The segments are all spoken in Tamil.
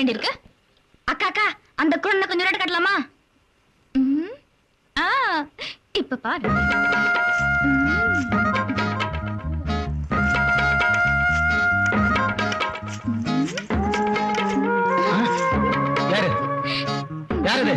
வேண்டியிருக்கு. அக்கா அக்கா, அந்த குழந்தை கொஞ்சம் நேரம் கட்டலாமா? இப்ப பாரு. யாரு யாரு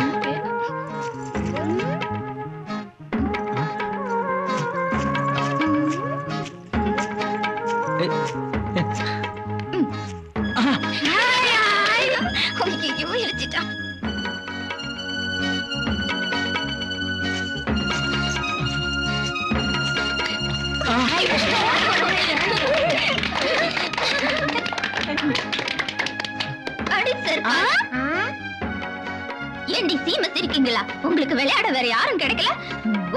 ஏண்டி சீமஸ் இருக்கீங்களா? உங்களுக்கு விளையாட வேற யாரும் கிடைக்கல?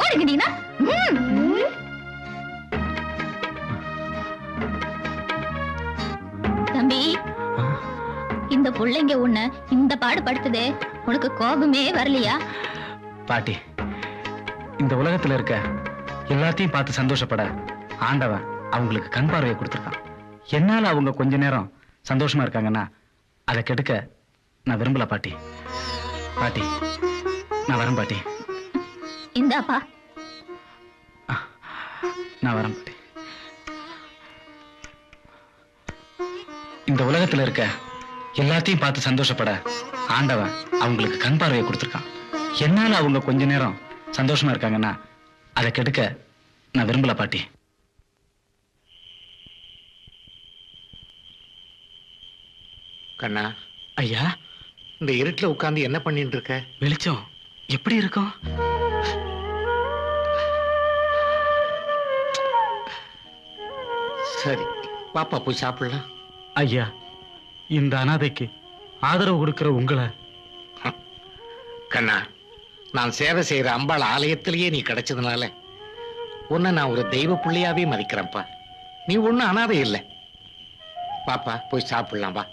ஓடுங்கடீனா. தம்பி, இந்த புள்ளைங்க உன்னை இந்த பாடு படுத்துதே, உனக்கு கோபமே வரலையா? பாட்டி, இந்த உலகத்துல இருக்க எல்லாத்தையும் பார்த்து சந்தோஷப்பட ஆண்டவன் அவங்களுக்கு கண் பார்வையை கொடுத்திருக்கான். என்னால அவங்க கொஞ்ச நேரம் சந்தோஷமா இருக்காங்கன்னா அதை கெடுக்க நான் விரும்பல பாட்டி. பாட்டி, நான் வரேன் பாட்டி. இந்தாப்பா. நான் வரேன் பாட்டி. இந்த உலகத்துல இருக்க எல்லாத்தையும் பார்த்து சந்தோஷப்பட ஆண்டவன் அவங்களுக்கு கண் பார்வையை கொடுத்திருக்கான். என்னால அவங்க கொஞ்ச நேரம் சந்தோஷமா இருக்காங்கன்னா அதை கெடுக்க நான் விரும்பல பாட்டி. கண்ணா. ஐயா, இந்த இருட்டுல உட்கார்ந்து என்ன பண்ணிட்டு இருக்க? வெளிச்சம் எப்படி இருக்கும்? சரி, பாப்பா போய் சாப்பிடலாம். ஐயா, இந்த அனாதைக்கு ஆதரவு கொடுக்கிற உங்களை. கண்ணா, நான் சேவை செய்யற அம்பாள் ஆலயத்திலேயே நீ கிடைச்சதுனால உன்னை நான் ஒரு தெய்வ பிள்ளையாவே மதிக்கிறேன்ப்பா. நீ ஒன்னும் அனாதை இல்லை. பாப்பா போய் சாப்பிடலாம் வா.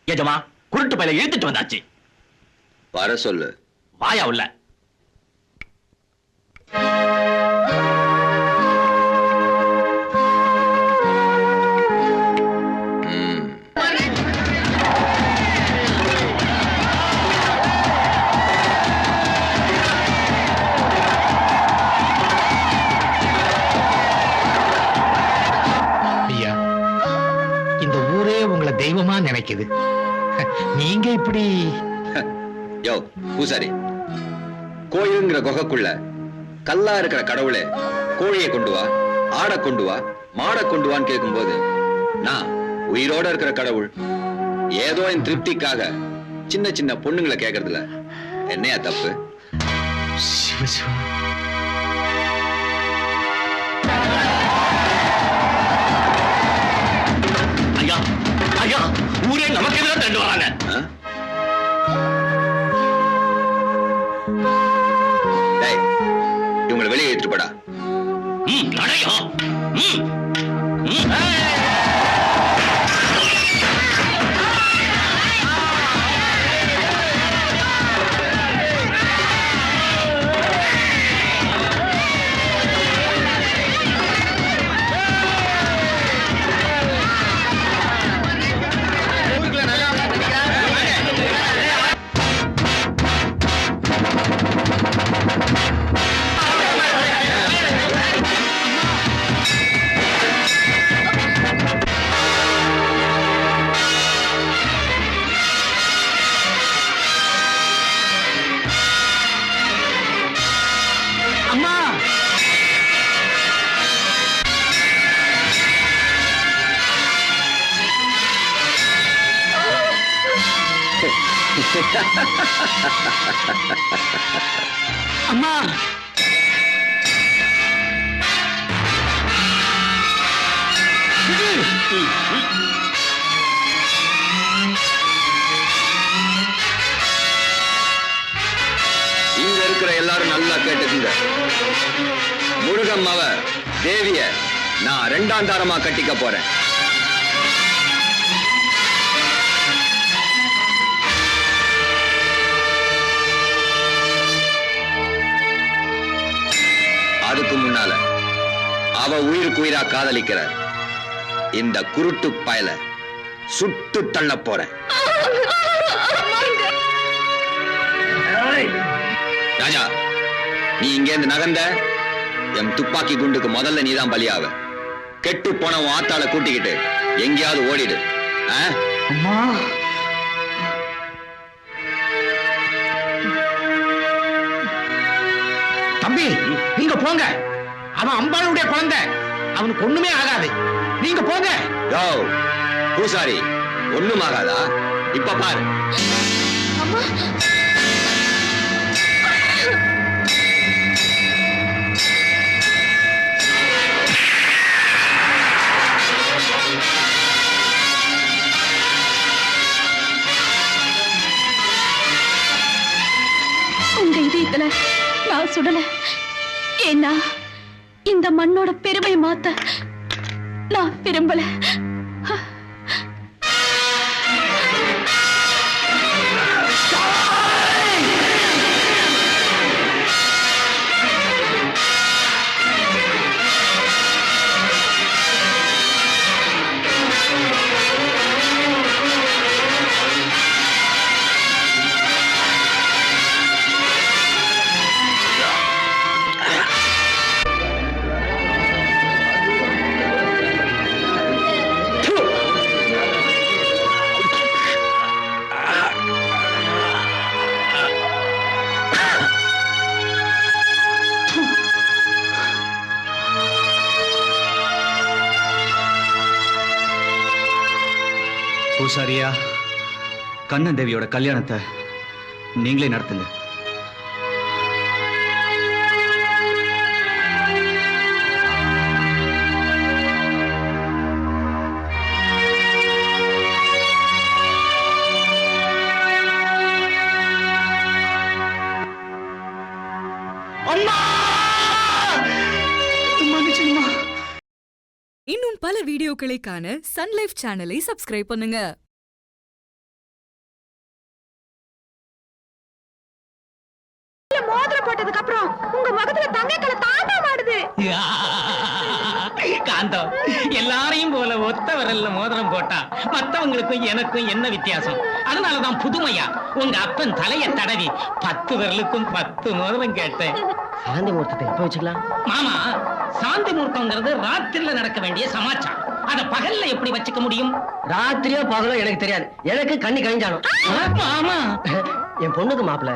ஏஜமா, குருட்டு பையில இழுத்துட்டு வந்தாச்சு. வர சொல்லு. வாயா உள்ள. ஐயா, இந்த ஊரே உங்களை தெய்வமா நினைக்குது. நீங்க இப்படி. யோ பூசாரி, கோயிலுங்கிற குகைக்குள்ள கல்லா இருக்கிற கடவுளே கோழியை கொண்டு வா, ஆட கொண்டு வா, மாட கொண்டு வான்னு கேட்கும் போது நான் உயிரோட இருக்கிற கடவுள் ஏதோ என் திருப்திக்காக சின்ன சின்ன பொண்ணுங்களை கேட்கறதுல என்னையா தப்பு? சிவ சிவா. ஐயா ஐயா, ஊரே நமக்கு எதிராக தண்டு வராங்க. இவங்களை வெளியே எடுத்துட்டு போடா. நடையா. அம்மா, இங்க இருக்கிற எல்லாரும் நல்லா கேட்டுக்குங்க. முருகம்மாவ தேவிய நான் 2ஆம் தாரமா கட்டிக்க போறேன். அதுக்கு முன்னால அவ உயிருக்கு உயிரா காதலிக்கிற இந்த குருட்டு பயல சுட்டு தள்ள போறேன். ராஜா, நீ இங்க இருந்து நகர்ந்த எம் துப்பாக்கி குண்டுக்கு முதல்ல நீதான் பலியாவ. கெட்டு போன உன் ஆத்தாள கூட்டிக்கிட்டு எங்கேயாவது ஓடிடு. அம்மா, தம்பி நீங்க போங்க. அவன் அம்பாளுடைய குழந்தை, அவனுக்கு ஒண்ணுமே ஆகாது. நீங்க போங்க. யோ பூசாரி, ஒண்ணும் ஆகாதா? இப்ப பாரு. உங்க இதயத்துல நான் சுடல. ஏன்னா இந்த மண்ணோட பெருமை மாத்த நான் விரும்பல. பூசாரியா, கண்ணன் தேவியோட கல்யாணத்தை நீங்களே நடத்துங்க. இன்னும் பல வீடியோக்களை காண சன் லைஃப் சேனலை சப்ஸ்கிரைப் பண்ணுங்க. மோதிரம் போட்டதுக்கு அப்புறம் உங்க முகத்துல தங்கக்கலை தாண்டா மாடுது. காந்தம், எல்லாரையும் போல ஒத்த விரல்ல மோதிரம் போட்டா மத்தவங்களுக்கும் எனக்கும் என்ன வித்தியாசம்? அதனாலதான் புதுமையா உங்க அப்பன் தலைய தடவி 10 விரலுக்கும் 10 மோதிரம் கேட்டேன். சாந்தி முகூர்த்தத்தை எப்ப வச்சுக்கலாம் மாமா, சாந்தி முகூர்த்தம்ங்கிறது ராத்திரில நடக்க வேண்டிய சமாச்சாரம். அத பகல்ல எப்படி வச்சுக்க முடியும்? ராத்திரியோ பகலோ எனக்கு தெரியாது. எனக்கு கண்ணி கழிஞ்சாலும் மாமா, என் பொண்ணுக்கு மாப்பிள்ள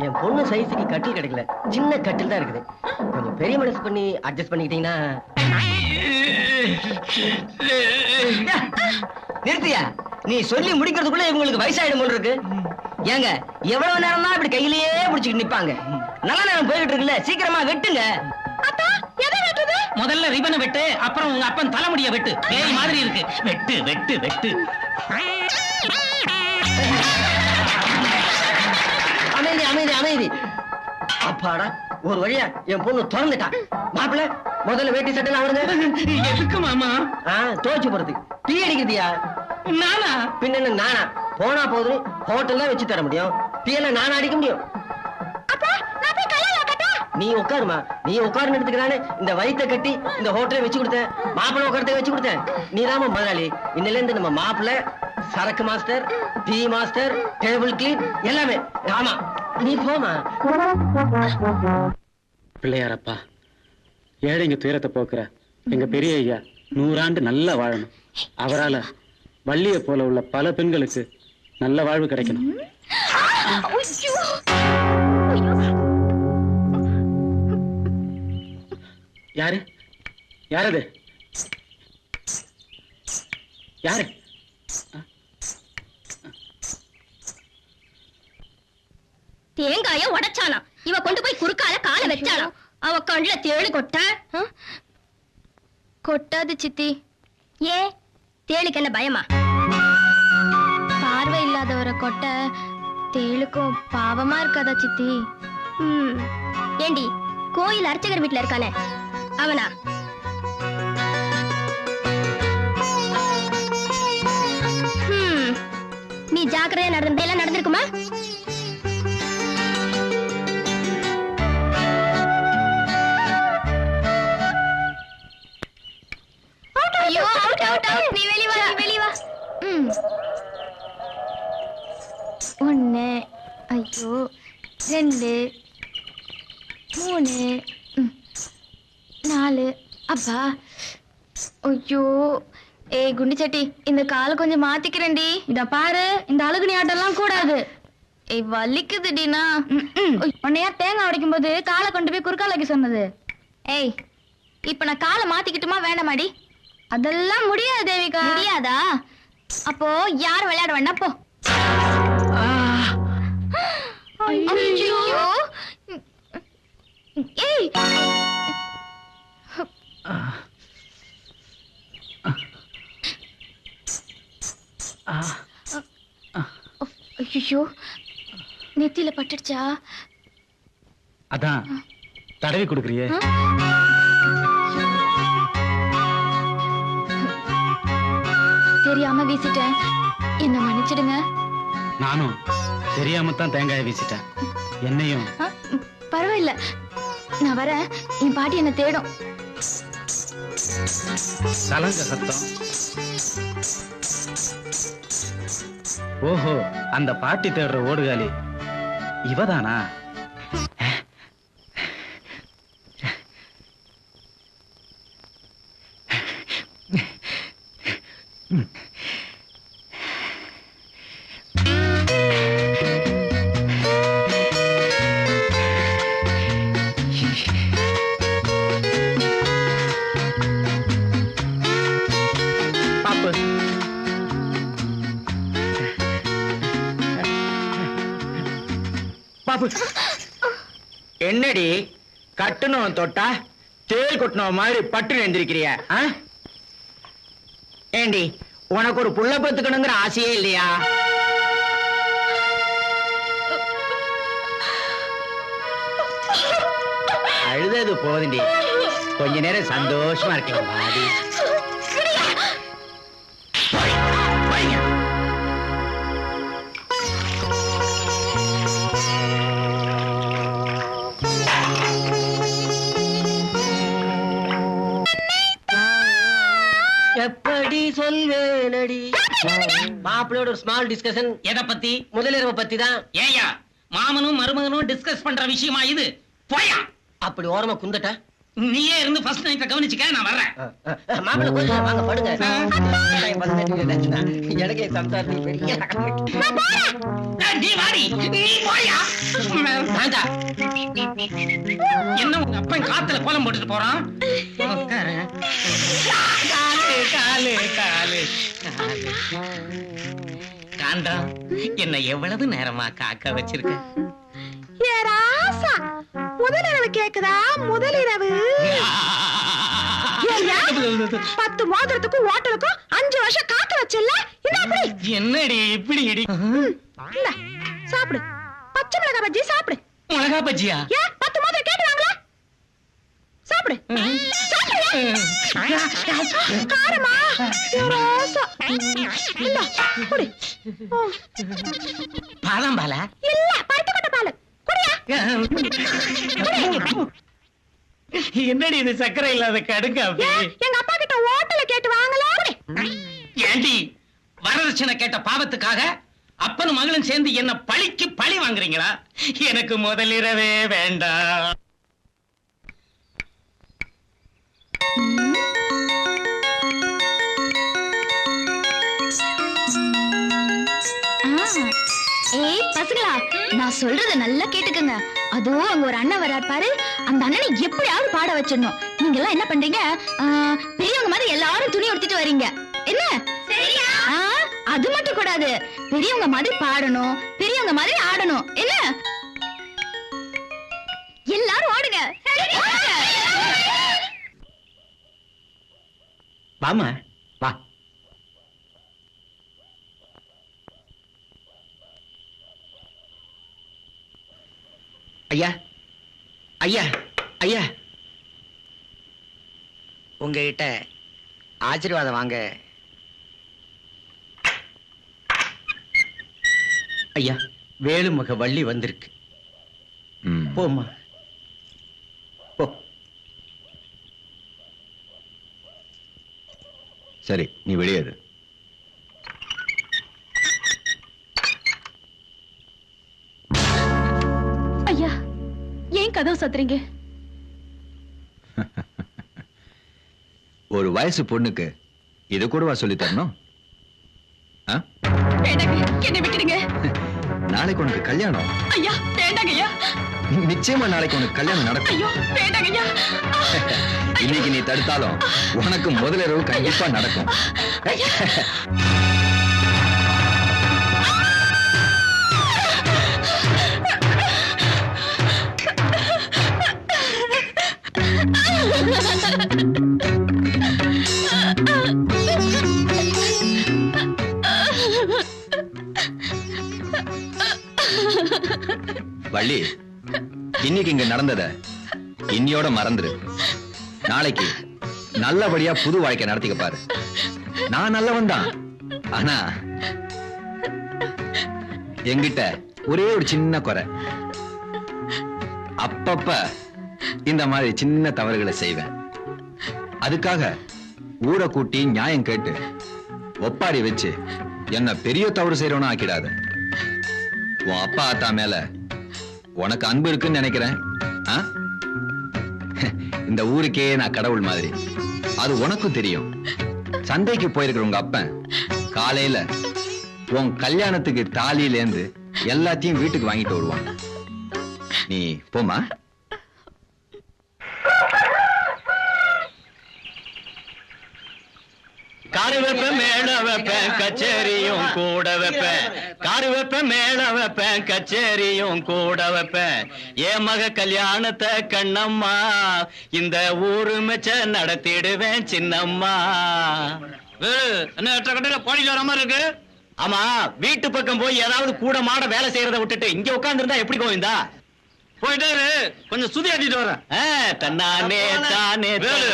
என் பொண்ணு சைஸுக்கு கட்டில் கிடைக்கல. சின்ன கட்டில் தான் இருக்குது. கொஞ்சம் பெரிய மனசு பண்ணி அட்ஜஸ்ட் பண்ணிக்கிட்டீங்கன்னா. நிறுத்தியா? நீ சொல்லி முடிக்கிறதுக்குள்ள இவங்களுக்கு வயசாயிடும் போல இருக்கு. ஏங்க, எவ்வளவு நேரம் தான் இப்படி கையிலேயே பிடிச்சிட்டு நிப்பாங்க? நல்ல நேரம் போயிட்டு இருக்குல்ல, சீக்கிரமா வெட்டுங்க. முதல்ல ரிபனை வெட்டு, அப்புறம் உங்க அப்பன் தலைமுடிய வெட்டு. பேய் மாதிரி இருக்கு. வெட்டு வெட்டு வெட்டு. அமைதி அமைதி அமைதி. அப்பாடா, ஒரு வழியா என் பொண்ணு திறந்துட்டா. மாப்பிள்ள, முதல்ல வேட்டி சட்டை அவருங்க. எதுக்கு மாமா? தோச்சு போறது. டீ அடிக்கிறதியா? நானா? பின்ன நானா? போனா போது ஹோட்டல் தான் வச்சு தர முடியும். டீ எல்லாம் நானா அடிக்க முடியும்? நீ உட்காருமா, நீ உட்காருன்னு எடுத்துக்கிறானே இந்த வயிற்ற கட்டி இந்த ஹோட்டலை வச்சு கொடுத்தேன். மாப்பிள்ளை உட்காரத்தை வச்சு கொடுத்தேன். நீதாம முதலாளி. இன்னில இருந்து நம்ம மாப்பிள்ளை சரக்கு master, tea master, table clean எல்லாமே. ஆமா, நீ போமா. பிள்ளையாரப்பா, ஏழைங்க துயரத்தை போக்குற எங்க பெரிய ஐயா 100 ஆண்டு நல்லா வாழணும். அவரால வள்ளியை போல உள்ள பல பெண்களுக்கு நல்ல வாழ்வு கிடைக்கணும். யாரு யாரது? யாரு? தேங்காய உடைச்சானா, இவ கொண்டு போய் குறுக்கால கால வச்சானா, அவ கண்ணுல தேளு கொட்டாது சித்தி. ஏ, தேளுக்கு என்ன பயமா? பார்வை இல்லாதவரை கொட்ட தேளுக்கும் பாவமா இருக்காதா சித்தி? ஏண்டி, கோயில் அர்ச்சகர் வீட்டுல இருக்கானே அவனா? நீ ஜாக்கிரதையா நடந்தெல்லாம் நடந்திருக்குமா? Out out out. நீ வெளிய வா, நீ வெளிய வா. 1 ஐயோ 2 3 4 அப்பா. ஐயோ ஏய் குண்டி சட்டி, இந்த காலை கொஞ்சம் மாத்திக்கிறேன்டி. இத பாரு, இந்த அழுகுனி ஆட்டம்லாம் கூடாது. ஏய் வலிக்குதுடினா. உன்னையா தேங்காய் உடைக்கும் போது காலை கொண்டு போய் குறுக்கால வைக்க சொன்னது? ஏய் இப்ப நான் காலை மாத்திக்கிட்டுமா வேண்டாமாடி? அதெல்லாம் முடியாது தேவிகா. முடியாதா? அப்போ யார் விளையாட வேண்டாம் போ. ஐயோ ஏய் ஐயோ நெத்தியில பட்டுடுச்சா? அதான் தடவி கொடுக்குறியே. தெரியாம வீசிட்டேன், என்ன மன்னிச்சிடுங்க. நானும் தெரியாம தான் தேங்காயை வீசிட்டேன். என்னையும். பரவாயில்ல, நான் வரேன். என் பாட்டி என்ன தேடும். சலங்க சத்தம். ஓஹோ, அந்த பாட்டி தேடுற ஓடுகாலி இவதானா? என்னடி கட்டணும் தொட்டா தேல் கொட்டின மாதிரி பட்டு எழுந்திருக்கிறிய? ஏண்டி உனக்கு ஒரு புள்ள பத்துக்கணுங்கிற ஆசையே இல்லையா? அழுதது போதுண்டி, கொஞ்ச நேரம் சந்தோஷமா இருக்கலாம் பாடி. எப்படி சொல்வேனடி? மாப்பிள்ளையோட ஒரு ஸ்மால் டிஸ்கஷன். எதை பத்தி? முதலிரவை பத்தி தான். ஏயா மாமனும் மருமகனும் டிஸ்கஸ் பண்ற விஷயமா இது? போயா அப்படி ஓரமா குந்தட்டா. நீயே இருந்து ஃபர்ஸ்ட் நைட்ட கவனிச்சுக்க, நான் வர்றேன். மாப்பிள்ளை கொஞ்சம் வாங்க படுங்க. எனக்கே சம்சாரத்தை பெரிய நீ வாடி, நீ போயா. என்ன உங்க அப்பன் காத்துல கோலம் போட்டுட்டு போறான்? காலு காலு காலு. காந்தா, என்ன எவ்வளவு நேரமா காக்க வச்சிருக்க? முதலிரவு கேக்குதா? முதலிரவு 10 மோதிரத்துக்கும் ஓட்டலுக்கும் 5 வருஷம் காக்க வச்சல. என்னடி இப்படி இடி? சாப்பிடு, பச்சை மிளகாய் பஜ்ஜி சாப்பிடு. மிளகா பஜ்ஜியா? 10 மோதிரம் கேட்டுவாங்களா? சாப்பிடு. காரமா ரோசா. இந்தா குடி. பாதாம் பாலா? இல்ல, பருத்தி கொட்டை பால். குடியா? என்னடி இது சக்கரை இல்லாத கடுங்க? எங்க அப்பா கிட்ட ஹோட்டல்ல கேட்டு வாங்கல. ஏண்டி வரதட்சணை கேட்ட பாவத்துக்காக அப்பனும் மகளும் சேர்ந்து என்ன பழிக்கு பழி வாங்குறீங்களா? எனக்கு முதலிரவே வேண்டாம். ஏய் பசங்களா, நான் சொல்றத நல்லா கேட்டுக்கங்க. அதோ அங்க ஒரு அண்ணன் வரார் பாரு, அந்த அண்ணனை எப்படியாவது பாட வச்சிடணும். நீங்க எல்லாம் என்ன பண்றீங்க? பெரியவங்க மாதிரி எல்லாரும் துணி எடுத்துட்டு வரீங்க. என்ன அது மட்டும் கூடாது, பெரியவங்க மாதிரி பாடணும், பெரியவங்க மாதிரி ஆடணும். என்ன எல்லாரும் ஆடுங்க. வாமா வா. ஐயா ஐயா ஐயா, உங்ககிட்ட ஆசீர்வாதம் வாங்க. ஐயா, வேலுமக வள்ளி வந்திருக்கு. போம்மா போ. சரி, நீ வெளியேறு. ஐயா, ஏன் கதவு சத்துறீங்க? ஒரு வயசு பொண்ணுக்கு இது கூடவா சொல்லி தரணும்? என்ன விட்டுடுங்க. நாளைக்கு உனக்கு கல்யாணம். ஐயா வேண்டாங்க ஐயா. நிச்சயமா நாளைக்கு உனக்கு கல்யாணம் நடக்கும். ஐயோ வேண்டாங்க ஐயா. இன்னைக்கு நீ தடுத்தாலும் உனக்கு முதலிரவு கண்டிப்பா நடக்கும். வள்ளி, இன்னைக்கு இங்க நடந்தத இன்னையோட மறந்துரு. நாளைக்கு நல்லபடியா புது வாழ்க்கை நடத்திக்க பாரு. நான் நல்லவன் தான், ஆனா என்கிட்ட ஒரே ஒரு சின்ன குறை. அப்பப்ப இந்த மாதிரி சின்ன தவறுகளை செய்வேன். அதுக்காக ஊரை கூட்டி நியாயம் கேட்டு ஒப்பாரி வச்சு என்ன பெரிய தவறு செய்யறவனா ஆக்கிடாத. உன் அப்பா ஆத்தா மேல உனக்கு அன்பு இருக்குன்னு நினைக்கிறேன். இந்த ஊருக்கே நான் கடவுள் மாதிரி, அது உனக்கும் தெரியும். சந்தைக்கு போயிருக்கிற உங்க அப்பன் காலையில உன் கல்யாணத்துக்கு தாலியிலேந்து எல்லாத்தையும் வீட்டுக்கு வாங்கிட்டு வருவான். நீ போமா. காரு வைப்பேன், மேல வைப்பேன், கச்சேரியும் கூட வைப்பேன். காரு வைப்பேன், மேல வைப்பேன், கச்சேரியும் கூட வைப்பேன். என் மக கல்யாணத்தை கண்ணம்மா இந்த ஊரு மெச்ச நடத்திடுவேன் சின்னம்மா. என்ன எட்ட கட்டையில பாடி வர மாதிரி இருக்கு? ஆமா, வீட்டு பக்கம் போய் ஏதாவது கூட மாட வேலை செய்யறத விட்டுட்டு இங்க உட்கார்ந்து இருந்தா எப்படி கோவிந்தா? போயிட்டாரு, கொஞ்சம் சுதி ஆட்டிட்டு வரேன். தன்னானே தானே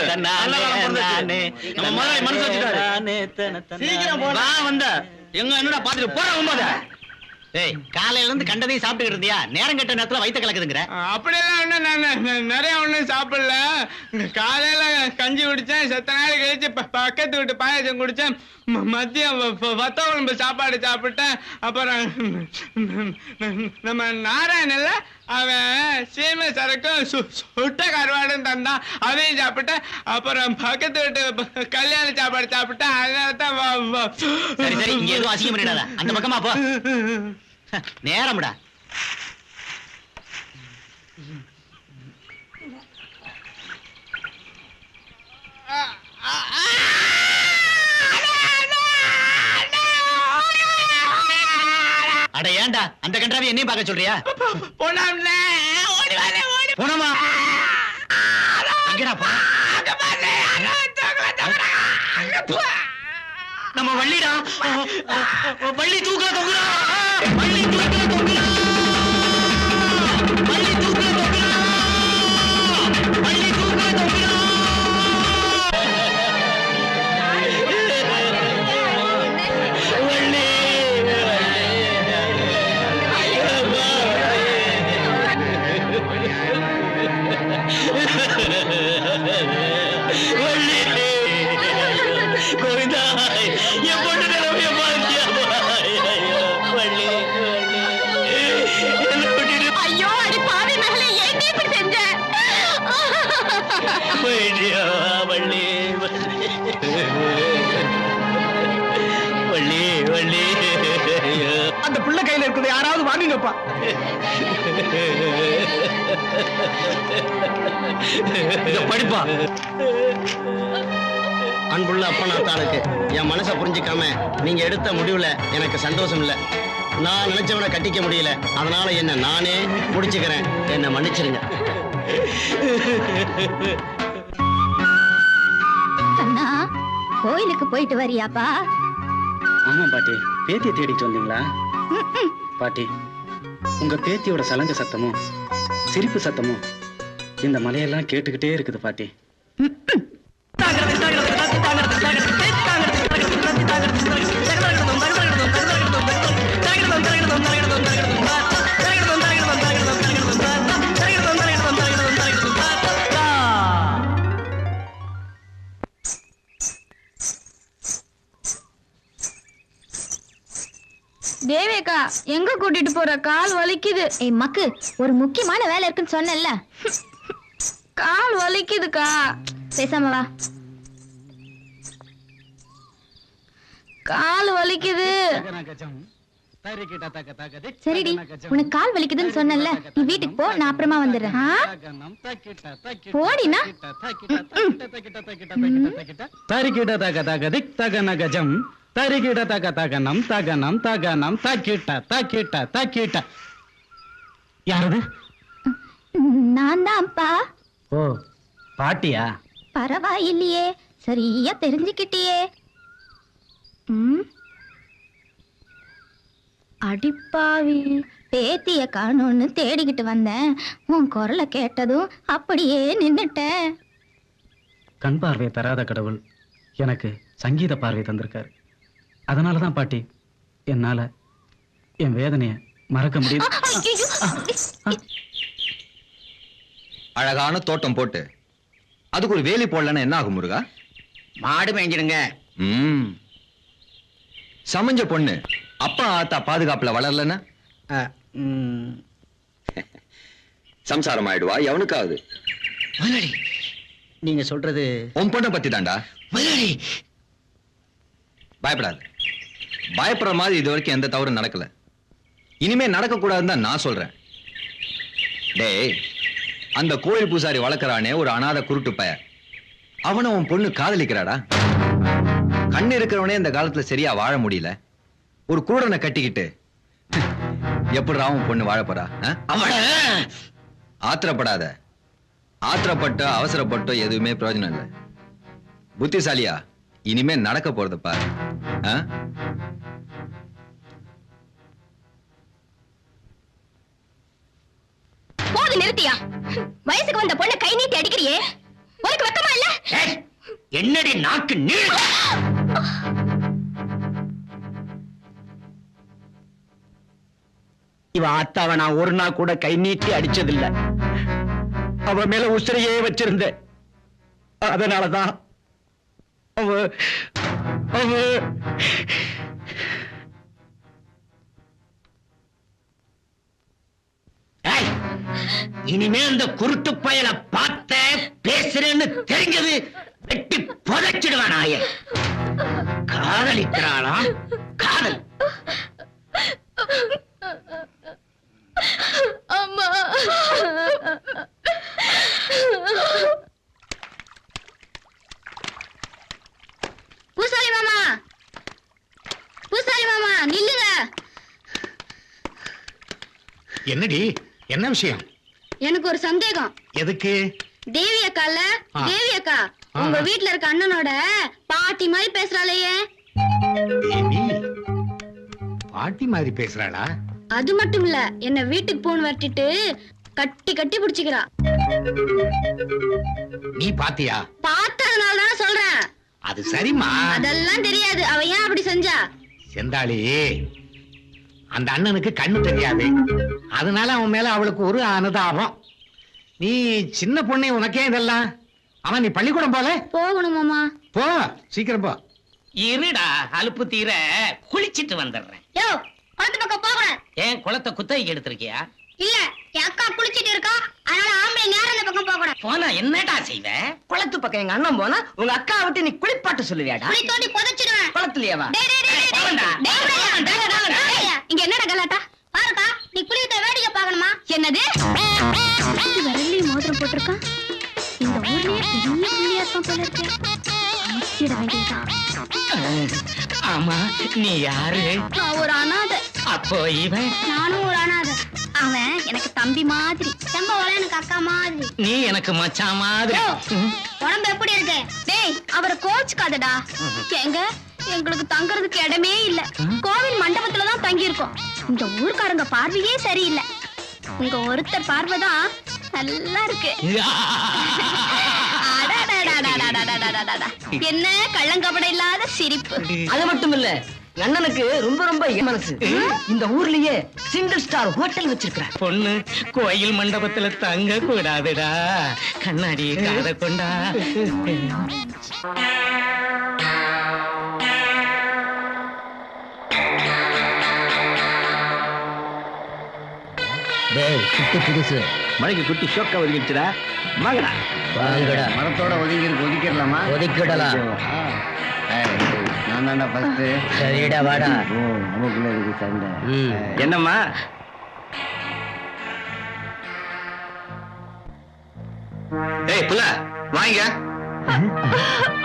தன்னானே நம்ம முதலாளி மனசு வச்சுட்டாரு. சீக்கிரம் போடா வந்த எங்க என்னடா பாத்துட்டு போற ஒன்பது. ஏய், காலையில இருந்து கண்டதையும் சாப்பிட்டு இருந்தியா? நேரம் கட்ட நேரத்துல வயிற்று கலக்குதுங்கிற. அப்படியெல்லாம் ஒண்ணு நான் நிறைய ஒண்ணும் சாப்பிடல. காலையில கஞ்சி குடிச்சேன், செத்த நாள் கழிச்சு பக்கத்து வீட்டு பாயாசம் குடிச்சேன், மதியம் வத்த குழம்பு சாப்பாடு சாப்பிட்டேன். அப்புறம் நம்ம நாராயணல்ல அவன் சீமை சரக்கும் சுட்ட கருவாடும் தந்தான், அதையும் சாப்பிட்டேன். அப்புறம் பக்கத்து வீட்டு கல்யாண சாப்பாடு சாப்பிட்டேன். அதனாலதான் சரி சரி, இங்க எதுவும் அசிங்கம் பண்ணிடாத, அந்த பக்கமா போ. நேரம்டா. அட ஏண்டா அந்த கன்றாவை என்னையும் பார்க்க சொல்றியா? போனமா நம்ம வள்ளிடா, வள்ளி தூக்கல தொங்குறா, வள்ளி தூக்கல தொங்குறா, வள்ளி தூக்கல தொங்குறா, வள்ளி தூக்கல தொங்குறா. அந்த பிள்ளை கையில இருக்குது, யாராவது வாங்குங்கப்பா. படிப்பா. அன்புள்ள அப்பனாத்தானுக்கு என் மனசை புரிஞ்சுக்காம நீங்க எடுத்த முடிவுல எனக்கு சந்தோஷம் இல்ல. நான் நினைச்சவனை கட்டிக்க முடியல, அதனால என்ன நானே முடிச்சுக்கிறேன். என்ன மன்னிச்சிருங்க. அண்ணா, கோயிலுக்கு போயிட்டு வரியாப்பா? ஆமா பாட்டி, பேத்தியை தேடிட்டு வந்தீங்களா? பாட்டி, உங்க பேத்தியோட சலங்க சத்தமும் சிரிப்பு சத்தமும் இந்த மலையெல்லாம் கேட்டுக்கிட்டே இருக்குது பாட்டி. தேவேக்கா எங்க கூட்டிட்டு போற? கால் வலிக்குது. ஏய் மக்கு, ஒரு முக்கியமான வேலை இருக்குன்னு சொன்னேன்ல. கால் வலிக்குதுக்கா. பேசாம வா. கால் வலிக்குது. சரிடி, உனக்கு கால் வலிக்குதுன்னு சொன்னேன்ல, நீ வீட்டுக்கு போ, நான் அப்புறமா வந்துடுறேன். போடினா தரிக்கிட தக தக திக் தகன கஜம் தரிக்கிட தக தகனம் தகனம் தகனம் தக்கிட்ட தக்கிட்ட தக்கிட்ட. யாரது? நான் தான்ப்பா. ஓ, பாட்டியா? பரவாயில்லையே, சரியா தெரிஞ்சுக்கிட்டியே. அடிப்பாவி, பேத்திய காணோன்னு தேடிக்கிட்டு வந்தேன். உன் குரலை கேட்டதும் அப்படியே நின்னுட்டேன். கண் பார்வை தராத கடவுள் எனக்கு சங்கீத பார்வை தந்திருக்காரு. அதனாலதான் பாட்டி என்னால என் வேதனைய மறக்க முடியும். அழகான தோட்டம் போட்டு அதுக்கு ஒரு வேலி போடலன்னா என்ன ஆகும் முருகா? மாடு மேய்ஞ்சிடுங்க. சமஞ்ச பொண்ணு அப்பா ஆத்தா பாதுகாப்புல வளரலன்னா சம்சாரம் ஆயிடுவா எவனுக்காவது. முதலாளி, நீங்க சொல்றது உன் பொண்ணை பத்தி தாண்டா. முதலாளி, பயப்படாது. பயப்படுற மாதிரி இது வரைக்கும் எந்த தவறும் நடக்கல. இனிமே நடக்க கூடாதுன்னு தான் நான் சொல்றேன். டேய், அந்த கோயில் பூசாரி வளர்க்கறானே ஒரு அனாதை குருட்டு பய, அவனை உன் பொண்ணு காதலிக்கிறாடா. கண்ணு இருக்கிறவனே இந்த காலத்துல சரியா வாழ முடியல. ஒரு குருடனை கட்டிக்கிட்டு எப்படி உன் பொண்ணு வாழ போறா? ஆத்திரப்படாத. ஆத்திரப்பட்டோ அவசரப்பட்டோ எதுவுமே பிரயோஜனம் இல்லை. புத்திசாலியா இனிமே நடக்க போறது பாரு. போது நிறுத்தியா? வயசுக்கு வந்த பொண்ணை கை நீட்டி அடிக்கிறியே, உனக்கு வெக்கமா இல்ல? என்னடி நாக்கு நீள்? இவ ஆத்தாவ நான் ஒரு நாள் கூட கை நீட்டி அடிச்சதில்ல. அவ மேல உசிரையே வச்சிருந்த. அதனாலதான் இனிமே அந்த குருட்டு பயலை பார்த்த பேசுறேன்னு தெரிஞ்சது வெட்டி புதைச்சிடுவான். ஆய காதலிக்கிறாளா? காதல் அம்மா. பூசாரி மாமா, பூசாரி மாமா நில்லுங்க. என்னடி, என்ன விஷயம்? எனக்கு ஒரு சந்தேகம். எதுக்கு? தேவி அக்கால, தேவி அக்கா உங்க வீட்டுல இருக்க அண்ணனோட பாட்டி மாதிரி பேசுறாளையே. தேவி பாட்டி மாதிரி பேசுறாளா? அது மட்டும் இல்ல, என்ன வீட்டுக்கு போன் வரட்டிட்டு கட்டி கட்டி பிடிச்சுக்கிறா. நீ பாத்தியா? பார்த்ததுனால தானே சொல்றேன். அது சரிம்மா. அதெல்லாம் தெரியாது. அவ ஏன் அப்படி செஞ்சா? செந்தாளி, அந்த அண்ணனுக்கு கண்ணு தெரியாது. அதனால அவன் மேல அவளுக்கு ஒரு அனுதாபம். நீ சின்ன பொண்ணே, உனக்கே இதெல்லாம்? அவன் நீ பள்ளிக்கூடம் போல? போகணும் மாமா. போ, சீக்கிரம் போ. இருடா, அலுப்பு தீர குளிச்சிட்டு வந்துடுறேன். யோ, குளத்து பக்கம் போகணும். ஏன் குளத்தை குத்தகைக்கு எடுத்திருக்கியா? இல்ல, என் அக்கா குளிச்சிட்டு இருக்கா, அதனால ஆம்பளை நேரம் அந்த பக்கம் போக கூடாது. போனா என்னடா செய்வ? குளத்து பக்கம் எங்க அண்ணன் போனா உங்க அக்கா விட்டு நீ குளிப்பாட்டு சொல்லுவியாடா? குளி தோண்டி புதைச்சிடுவேன். குளத்துலயேவா? இங்க என்னடா கலாட்டா? பாருக்கா, நீ குளித்த வேடிக்கை பார்க்கணுமா? என்னது? வரலி மோதிரம் போட்டிருக்கான். இந்த ஊர்லயே பெரிய புள்ளியா இருப்பான் போல இருக்கு. ஆமா, நீ யாரு? நான் ஒரு அனாதை. அப்போ இவன்? நானும் ஒரு அனாதை. அவன் எனக்கு தம்பி மாதிரி, செம்பவள எனக்கு அக்கா மாதிரி. நீ எனக்கு மச்சான் மாதிரி. உடம்பு எப்படி இருக்கு? டேய், அவரை கோச்சுக்காதடா. எங்க எங்களுக்கு தங்கறதுக்கு இடமே இல்ல. கோவில் மண்டபத்துலதான் தங்கி இருக்கோம். இந்த ஊர்க்காரங்க பார்வையே சரியில்லை. உங்க ஒருத்தர் பார்வைதான் நல்லா இருக்கு. என்ன கள்ளங்கபட இல்லாத சிரிப்பு. அது மட்டும் இல்ல, அண்ணனுக்கு ரொம்ப ரொம்ப மனசு. இந்த ஊர்லயே சிங்கிள் ஸ்டார் ஹோட்டல் வச்சிருக்கிறார். பொண்ணு கோயில் மண்டபத்துல தங்க கூடாதுடா. கண்ணாடி காத கொண்டா. குட்டி புதுசு. மழைக்கு குட்டி ஷோக்கா ஒதுக்கிடுச்சுடா. வாங்கடா வாங்கடா. மரத்தோட ஒதுக்கிடலாமா? ஒதுக்கிடலாம். நான் தான்டா ஃபர்ஸ்ட். சரிடா வாடா. நமக்குள்ள இருக்கு சண்டை. என்னம்மா ஏய் புள்ள வாங்க.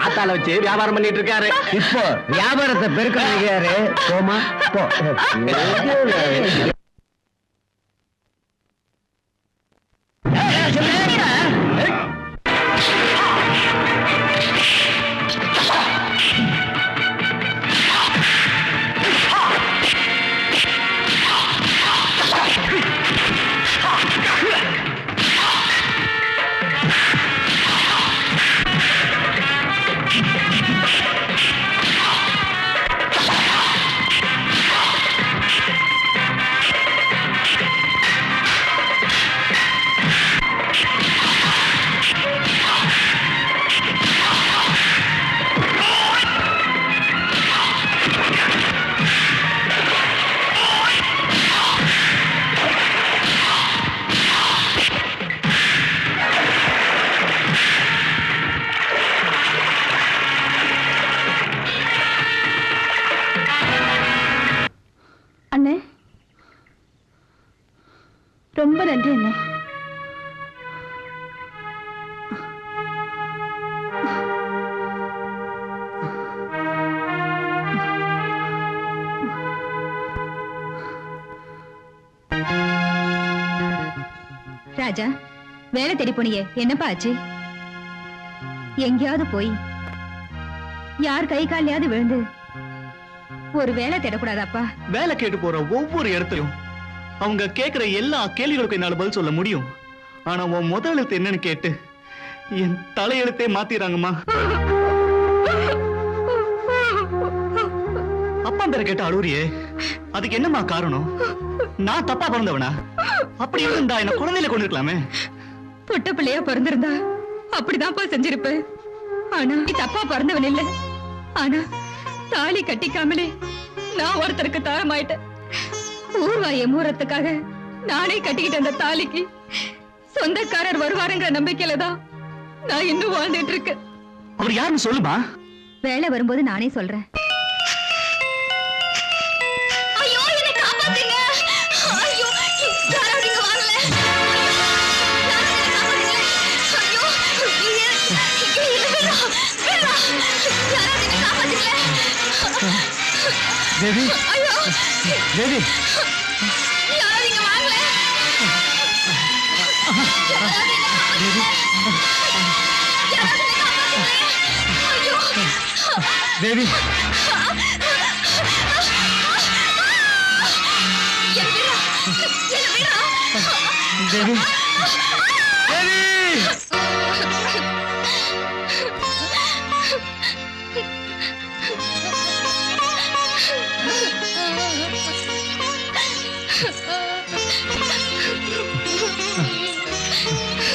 ஆத்தால வச்சு வியாபாரம் பண்ணிட்டு இருக்காரு. இப்போ வியாபாரத்தை பெருக்க நினைக்கிறாரு. போமா போ. அண்ணே ரொம்ப நன்றி அண்ணே. ராஜா, வேலை தேடி போனியே, என்னப்பா ஆச்சு? எங்கேயாவது போய் யார் கை காலையாவது விழுந்து ஒரு வேலை தேடக்கூடாதாப்பா? வேலை கேட்டு போற ஒவ்வொரு இடத்துலயும் அவங்க கேட்கிற எல்லா கேள்விகளுக்கும் என்னால பதில் சொல்ல முடியும். ஆனா உன் முதல் எழுத்து என்னன்னு கேட்டு என் தலையெழுத்தே மாத்திராங்கம்மா. அப்பா பேரை கேட்ட அழுவுறியே, அதுக்கு என்னம்மா காரணம்? நான் தப்பா பிறந்தவனா? அப்படி இருந்தா என்ன குழந்தையில கொண்டு இருக்கலாமே. பொட்ட பிள்ளையா பிறந்திருந்தா அப்படிதான்ப்பா செஞ்சிருப்ப. ஆனா நீ தப்பா பிறந்தவன் இல்ல. ஆனா தாலி கட்டிக்காமலே நான் ஒருத்தருக்கு தாரமாயிட்டேன். ஊர்வாய மூரத்துக்காக நானே கட்டிக்கிட்ட அந்த தாலிக்கு சொந்தக்காரர் வருவாருங்கிற நம்பிக்கையில தான் நான் இன்னும் வாழ்ந்துட்டு இருக்கேன். அவர் யாருன்னு சொல்லுமா? வேலை வரும்போது நானே சொல்றேன். தேவி, தேவி, தேவி, தேவி,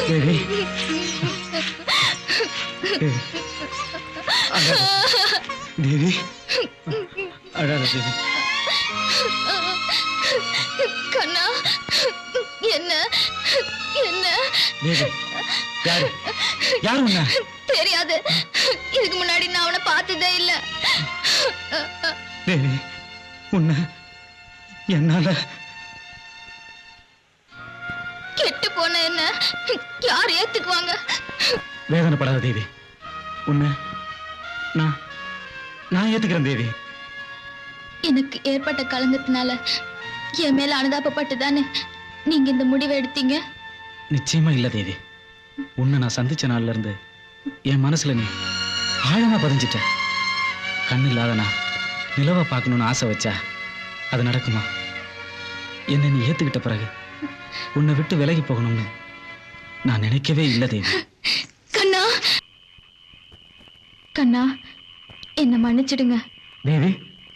தேவி, தேவி, அழாத தேவி. கண்ணா, என்ன என்ன? தேவி, யாரு யாரு உன்ன? தெரியாது. இதுக்கு முன்னாடி நான் அவனை பார்த்ததே இல்ல. தேவி, உன்ன என்னால கெட்டு போன என்ன யார் ஏத்துக்குவாங்க? வேதனைப்படாத தேவி. உன்னை நான் ஏத்துக்கிறேன் தேவி. எனக்கு ஏற்பட்ட களங்கத்தினால என் மேல அனுதாபப்பட்டுதானே நீங்க இந்த முடிவை எடுத்தீங்க? நிச்சயமா இல்ல தேவி. உன்னை நான் சந்திச்ச நாள்ல இருந்து என் மனசுல நீ ஆழமா பதிஞ்சிட்ட. கண்ணு இல்லாத நான் நிலவை பார்க்கணும்னு ஆசை வச்சா அது நடக்குமா? என்னை நீ ஏத்துக்கிட்ட பிறகு உன்னை விட்டு விலகி போகணும்னு நான் நினைக்கவே இல்லை தேவி. கண்ணா, கண்ணா, என்ன மன்னிச்சிடுங்க. தேவி,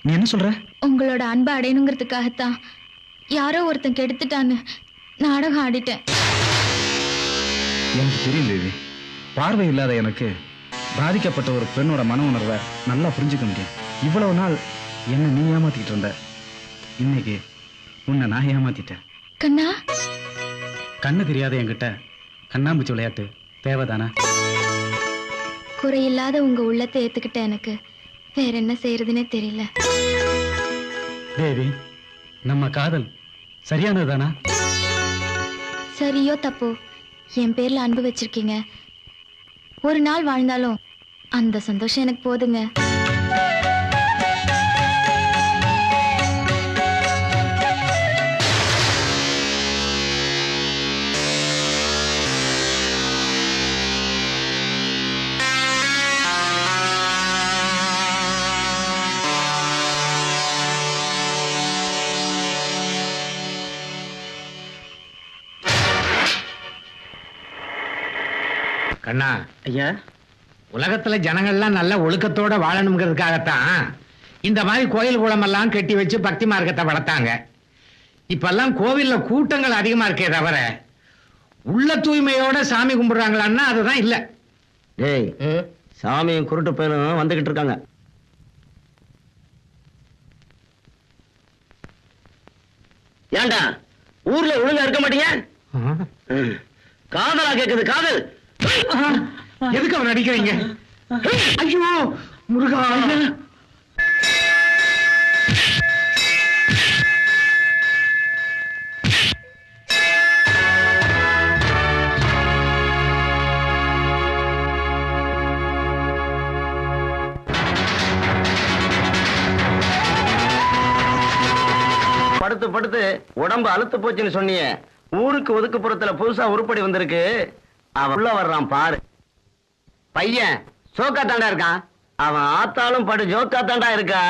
நீ என்ன சொல்ற? உங்களோட அன்பை அடையணுங்கிறதுக்காகத்தான் யாரோ ஒருத்தன் கெடுத்துட்டான்னு நாடகம் ஆடிட்டேன். எனக்கு தெரியும் தேவி. பார்வை இல்லாத எனக்கு பாதிக்கப்பட்ட ஒரு பெண்ணோட மன உணர்வை நல்லா புரிஞ்சுக்க முடியும். இவ்வளவு நாள் என்ன நீ ஏமாத்திட்டு இருந்த, இன்னைக்கு உன்னை நான் ஏமாத்திட்டேன். கண்ணா, கண்ணு தெரியாத என்கிட்ட கண்ணாம்பூச்சி விளையாட்டு தேவைதானா? குறையில்லாத உங்க உள்ளத்தை ஏத்துக்கிட்ட எனக்கு வேற என்ன செய்யறதுன்னே தெரியல. தேவி, நம்ம காதல் சரியானதுதானா? சரியோ தப்போ என் பேர்ல அன்பு வச்சிருக்கீங்க. ஒரு நாள் வாழ்ந்தாலும் அந்த சந்தோஷம் எனக்கு போதுங்க. கண்ணா, ஐயா, உலகத்துல ஜனங்கள்லாம் நல்ல ஒழுக்கத்தோட வாழணுங்கிறதுக்காகத்தான் இந்த மாதிரி கோயில் குளமெல்லாம் கட்டி வச்சு பக்தி மார்க்கத்தை வளர்த்தாங்க. இப்பெல்லாம் கோவில்ல கூட்டங்கள் அதிகமா இருக்கே தவிர உள்ள தூய்மையோட சாமி கும்பிடுறாங்களான்னா அதுதான் இல்ல. டேய், சாமியும் குருட்டு பையனும் வந்துகிட்டு இருக்காங்க. ஏண்டா ஊர்ல ஒழுங்கா இருக்க மாட்டீங்க? காதலா கேக்குது, காதல். எதுக்கு அவர் நடிக்கிறீங்க? ஐயோ முருகா! படுத்து படுத்து உடம்பு அழுத்து போச்சுன்னு சொன்னீங்க. ஊருக்கு ஒதுக்குப்புறத்துல புதுசா உருப்படி வந்திருக்கு. அவன் உள்ள வர்றான் பாரு. பையன் சோக்கா தாண்டா இருக்கான். அவன் ஆத்தாலும் படு ஜோக்கா தாண்டா இருக்கா.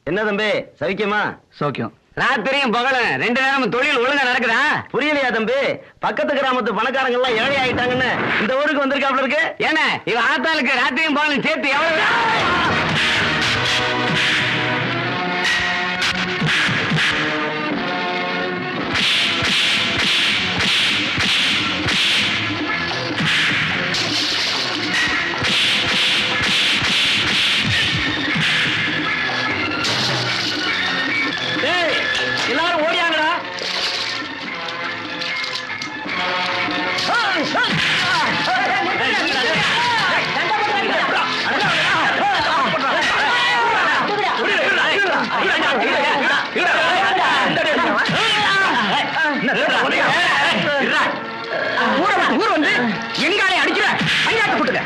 என்ன தம்பி, சவிக்கமா? சௌக்கியம். ராத்திரியும் பகலும் 2 நேரமும் தொழில் ஒழுங்கா நடக்குதா? புரியலையா தம்பி? பக்கத்து கிராமத்து பணக்காரங்க எல்லாம் ஏழை ஆயிட்டாங்கன்னு இந்த ஊருக்கு வந்திருக்காப்ல இருக்கு. ஏன்னா இவன் ஆத்தாளுக்கு ராத்திரியும் பகலும் சேர்த்து எவ்வளவு? எல்லாரும் ஓடியாங்கடா. ஊர் வந்து எங்காலே அடிக்கிற அஞ்சாட்டு போட்டுக்க.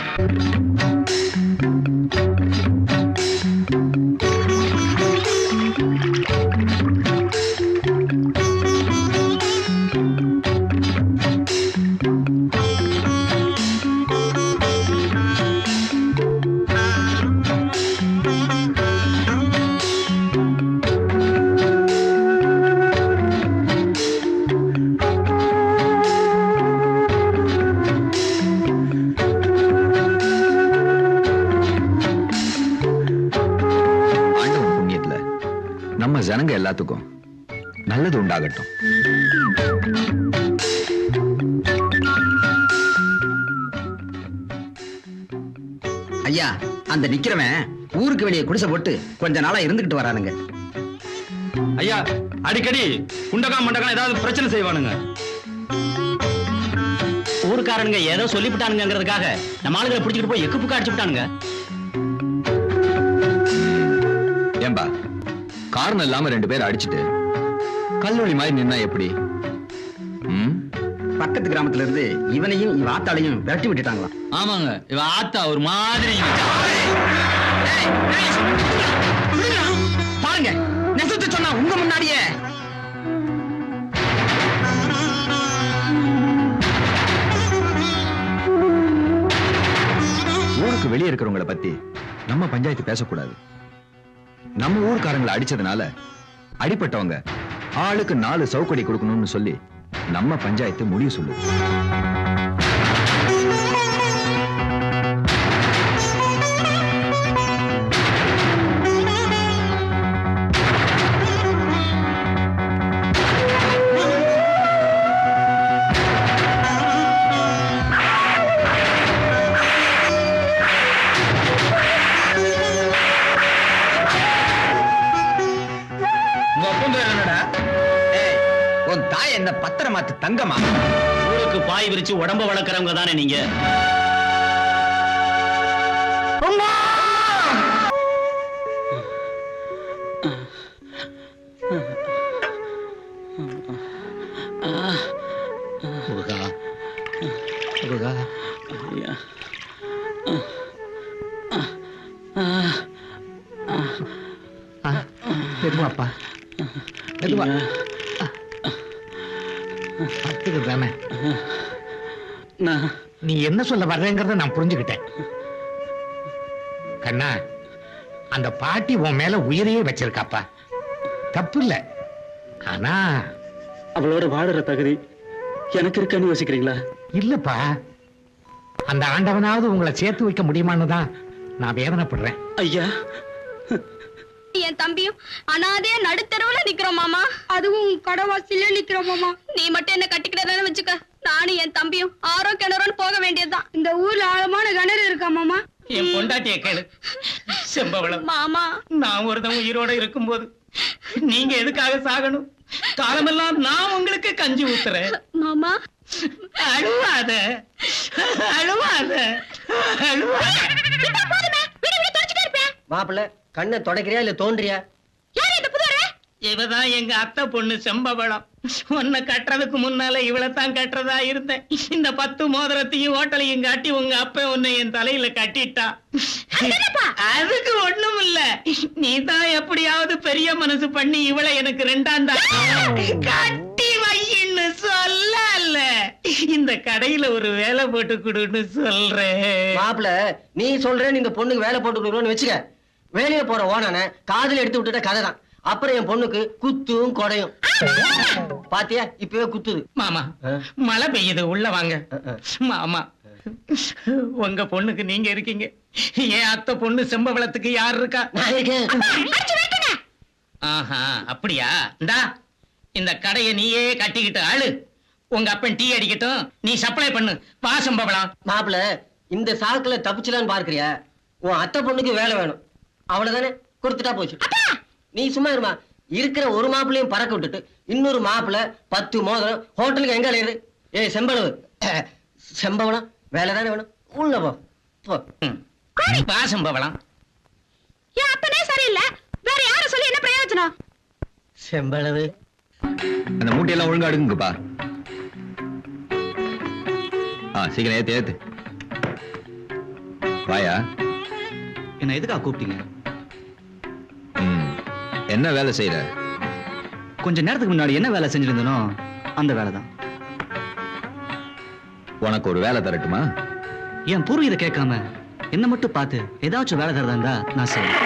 ஜனங்க எல்லாத்துக்கும் நல்லது உண்டாகட்டும். ஐயா, அந்த நிக்கிறவன் ஊருக்கு வெளியே குடிசை போட்டு கொஞ்ச நாளா இருந்துகிட்டு வரானுங்க. ஐயா, அடிக்கடி குண்டகா மண்டகா ஏதாவது பிரச்சனை செய்வானுங்க. ஊருக்காரனுங்க ஏதோ சொல்லிவிட்டானுங்கிறதுக்காக நம்ம ஆளுகளை பிடிச்சிட்டு போய் எக்குப்புக்கு அடிச்சு விட்டானுங்க. ஏம்பா, காரணம் இல்லாம 2 பேர் அடிச்சுட்டு கல்லூரி மாதிரி நின்னா எப்படி? பக்கத்து கிராமத்துல இருந்து இவனையும் இவ ஆத்தாளையும் விரட்டி விட்டுட்டாங்களாம். ஆமாங்க, இவ ஆத்தா ஒரு மாதிரி. பாருங்க, நெசத்து சொன்னா உங்க முன்னாடியே. ஊருக்கு வெளியே இருக்கிறவங்களை பத்தி நம்ம பஞ்சாயத்து பேசக்கூடாது. நம்ம ஊர்க்காரங்களை அடிச்சதுனால அடிப்பட்டவங்க ஆளுக்கு 4 சவுக்கடி கொடுக்கணும்னு சொல்லி நம்ம பஞ்சாயத்து முடிவு சொல்லுது. உன் தாய என்ன பத்திரமாத்து தங்கமா? ஊருக்கு பாய் விரிச்சு உடம்ப வளர்க்கறவங்க தானே நீங்க. எதுவாப்பா எதுவா தானே? நீ என்ன சொல்ல வர்றேங்கிறத நான் புரிஞ்சுக்கிட்டேன். கண்ணா, அந்த பாட்டி உன் மேல உயிரையே வச்சிருக்காப்பா, தப்பு இல்ல. ஆனா அவளோட வாடுற தகுதி எனக்கு இருக்குன்னு யோசிக்கிறீங்களா? இல்லப்பா, அந்த ஆண்டவனாவது உங்களை சேர்த்து வைக்க முடியுமான்னு தான் நான் வேதனைப்படுறேன். ஐயா, என் தம்பியும் அனாதையா நடுத்தரவுல நிக்கிறோம் மாமா. அதுவும் கடவாசில நிக்கிறோம் மாமா. நீ மட்டும் என்ன கட்டிக்கிட்டதானே வச்சுக்க. நானும் என் தம்பியும் ஆரோ கிணறுன்னு போக வேண்டியதுதான். இந்த ஊர்ல ஆழமான கிணறு இருக்கா மாமா? என் பொண்டாட்டிய கேளு செம்பவளம். மாமா, நான் ஒருத்தன் உயிரோட இருக்கும்போது நீங்க எதுக்காக சாகணும்? காலமெல்லாம் நான் உங்களுக்கு கஞ்சி ஊத்துறேன். மாமா அழுவாத அழுவாத அழுவாத. மாப்பிள்ள கண்ணை தொடக்கிறியா இல்ல தோன்றியா? இவதான் எங்க அத்தை பொண்ணு செம்பவளம். உன்னை கட்டுறதுக்கு முன்னால இவளைத்தான் கட்டுறதா இருந்தேன். இந்த 10 மோதிரத்தையும் ஹோட்டலையும் காட்டி உங்க அப்ப உன்னை என் தலையில கட்டிட்டா. அதுக்கு ஒண்ணும் இல்ல, நீ தான் எப்படியாவது பெரிய மனசு பண்ணி இவளை எனக்கு 2ஆம் கட்டி வையின்னு சொல்லல. இந்த கடையில ஒரு வேலை போட்டு கொடுன்னு சொல்றேன். மாப்பிள்ள நீ சொல்றேன்னு இந்த பொண்ணுக்கு வேலை போட்டு கொடுக்கணும்னு வச்சுக்க. வேலையை போற ஓனான காதல எடுத்து விட்டுட்ட கதைதான். அப்புறம் என் பொண்ணுக்கு குத்தும் கொடையும். பாத்தியா இப்பவே குத்துது. மாமா மழை பெய்யுது, உள்ள வாங்க. மாமா உங்க பொண்ணுக்கு நீங்க இருக்கீங்க, என் அத்தை பொண்ணு செம்பவளத்துக்கு யார் இருக்கா? ஆஹா அப்படியா? இந்தா இந்த கடையை நீயே கட்டிக்கிட்டு ஆளு. உங்க அப்பன் டீ அடிக்கட்டும், நீ சப்ளை பண்ணு. வா செம்பவளம். மாப்பிள்ள இந்த சாக்குல தப்பிச்சலான்னு பார்க்கறியா? உன் அத்தை பொண்ணுக்கு வேலை வேணும், அவ்வளவுதானே, கொடுத்துட்டா போச்சு. நீ சும்மா இருமா. இருக்கிற ஒரு மாப்பிள்ளையும் பறக்க விட்டுட்டு இன்னொரு மாப்பிள்ள 10 மோதிரம் ஹோட்டலுக்கு எங்க அலையுது? ஏய் செம்பளவு செம்பவளம் வேலை தானே வேணும், உள்ள போ. வா செம்பவளம். என் அப்பனே சரியில்லை, வேற யாரும் சொல்லி என்ன பிரயோஜனம்? செம்பளவு அந்த மூட்டையெல்லாம் ஒழுங்கா அடுங்குங்கப்பா. சீக்கிரம் ஏத்து ஏத்து. வாயா. என்ன எதுக்கா கூப்பிட்டீங்க? என்ன வேலை செய்யற? கொஞ்ச நேரத்துக்கு முன்னாடி என்ன வேலை செஞ்சிருந்தனோ அந்த வேலை தான். உனக்கு ஒரு வேலை தரட்டுமா? என் பூர்வீகத்தை கேட்காம என்ன மட்டும் பார்த்து ஏதாச்சும் வேலை தரதா இருந்தா நான் செய்வேன்.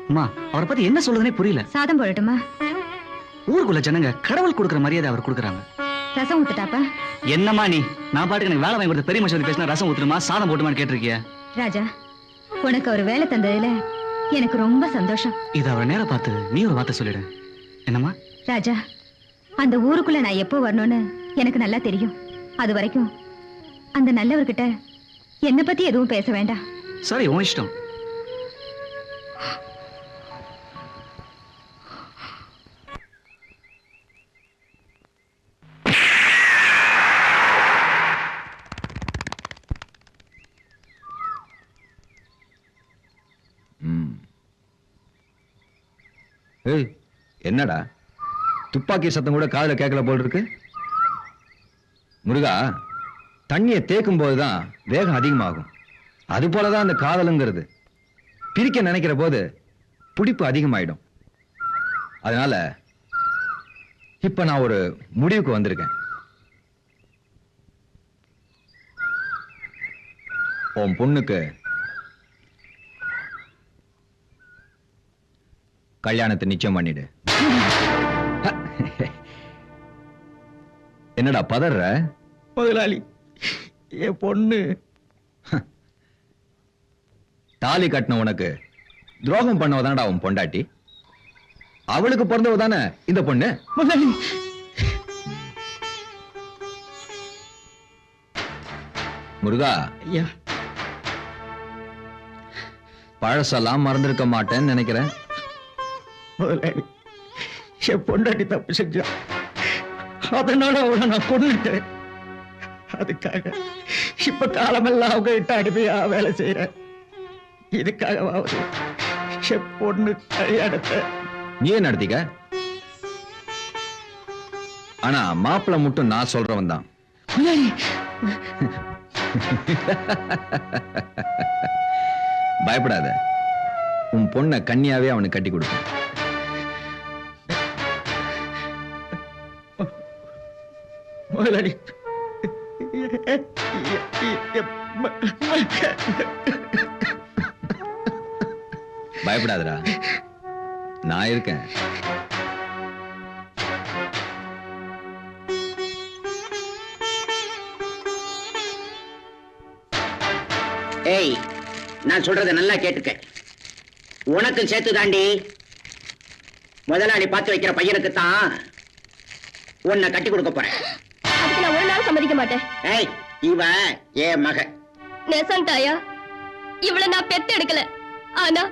அம்மா, அவரை பத்தி என்ன சொல்றதுனே புரியல. சாதம் போடட்டுமா? ஊருக்குள்ள ஜனங்க கடவுள் கொடுக்கிற மரியாதை அவர் கொடுக்கறாங்க. ரசம் ஊத்துட்டாப்பா? என்னம்மா நீ, நான் பாட்டுக்கு எனக்கு வேலை வாங்கி கொடுத்த பெரிய மனுஷன் பேசினா ரசம் ஊத்துருமா சாதம் போட்டுமான்னு கேட்டிருக்கியா? ராஜா, உனக்கு ஒரு வேலை தந்ததுல எனக்கு ரொம்ப சந்தோஷம். இது அவரை நேரம் பார்த்து நீ ஒரு வார்த்தை சொல்லிடு. என்னம்மா? ராஜா, அந்த ஊருக்குள்ள நான் எப்போ வரணும்னு எனக்கு நல்லா தெரியும். அது வரைக்கும் அந்த நல்லவர்கிட்ட என்னை பத்தி எதுவும் பேச வேண்டாம். சரி, உன் இஷ்டம். என்னடா துப்பாக்கி சத்தம் கூட காதுல கேட்கல போல் இருக்கு. முருகா, தண்ணியை தேக்கும் போதுதான் வேகம் அதிகமாகும். அது போலதான் அந்த காதலுங்கிறது. பிரிக்க நினைக்கிற போது பிடிப்பு அதிகமாயிடும். அதனால இப்ப நான் ஒரு முடிவுக்கு வந்திருக்கேன். உன் பொண்ணுக்கு கல்யாணத்தை நிச்சயம் பண்ணிடு. என்னடா பதற? முதலாளி, என் பொண்ணு தாலி கட்டின உனக்கு துரோகம் பண்ணவதானடா உன் பொண்டாட்டி. அவளுக்கு பிறந்தவதானே இந்த பொண்ணு. முருகா, ஐயா, பழசெல்லாம் மறந்திருக்க மாட்டேன்னு நினைக்கிறேன். முதலாளி, என் பொண்டாட்டி தப்பு செஞ்சா, அதனால அவளை நான் கொண்டுட்டேன். அதுக்காக இப்ப காலமெல்லாம் அவங்க கிட்ட அடிமையா வேலை செய்யறேன். இதுக்காகவாவது என் பொண்ணு கல்யாணத்தை நீயே நடத்திக்க. ஆனா மாப்பிள்ள மட்டும் நான் சொல்றவன் தான். பயப்படாத, உன் பொண்ண கன்னியாவே அவனுக்கு கட்டி கொடுப்பேன். முதலாளி, பயப்படாதடா, நான் இருக்கேன். ஏய், நான் சொல்றத நல்லா கேட்டுக்க. உனக்கும் சேர்த்து தாண்டி. முதலாளி பார்த்து வைக்கிற பையனுக்கு தான் உன்னை கட்டி கொடுக்க போறேன். அதுக்கு நான் ஒரு நாள் சம்மதிக்க மாட்டேன். ஏய், இவ என் மக. நெசம் தாயா, இவளை நான் பெத்து எடுக்கல. ஆனா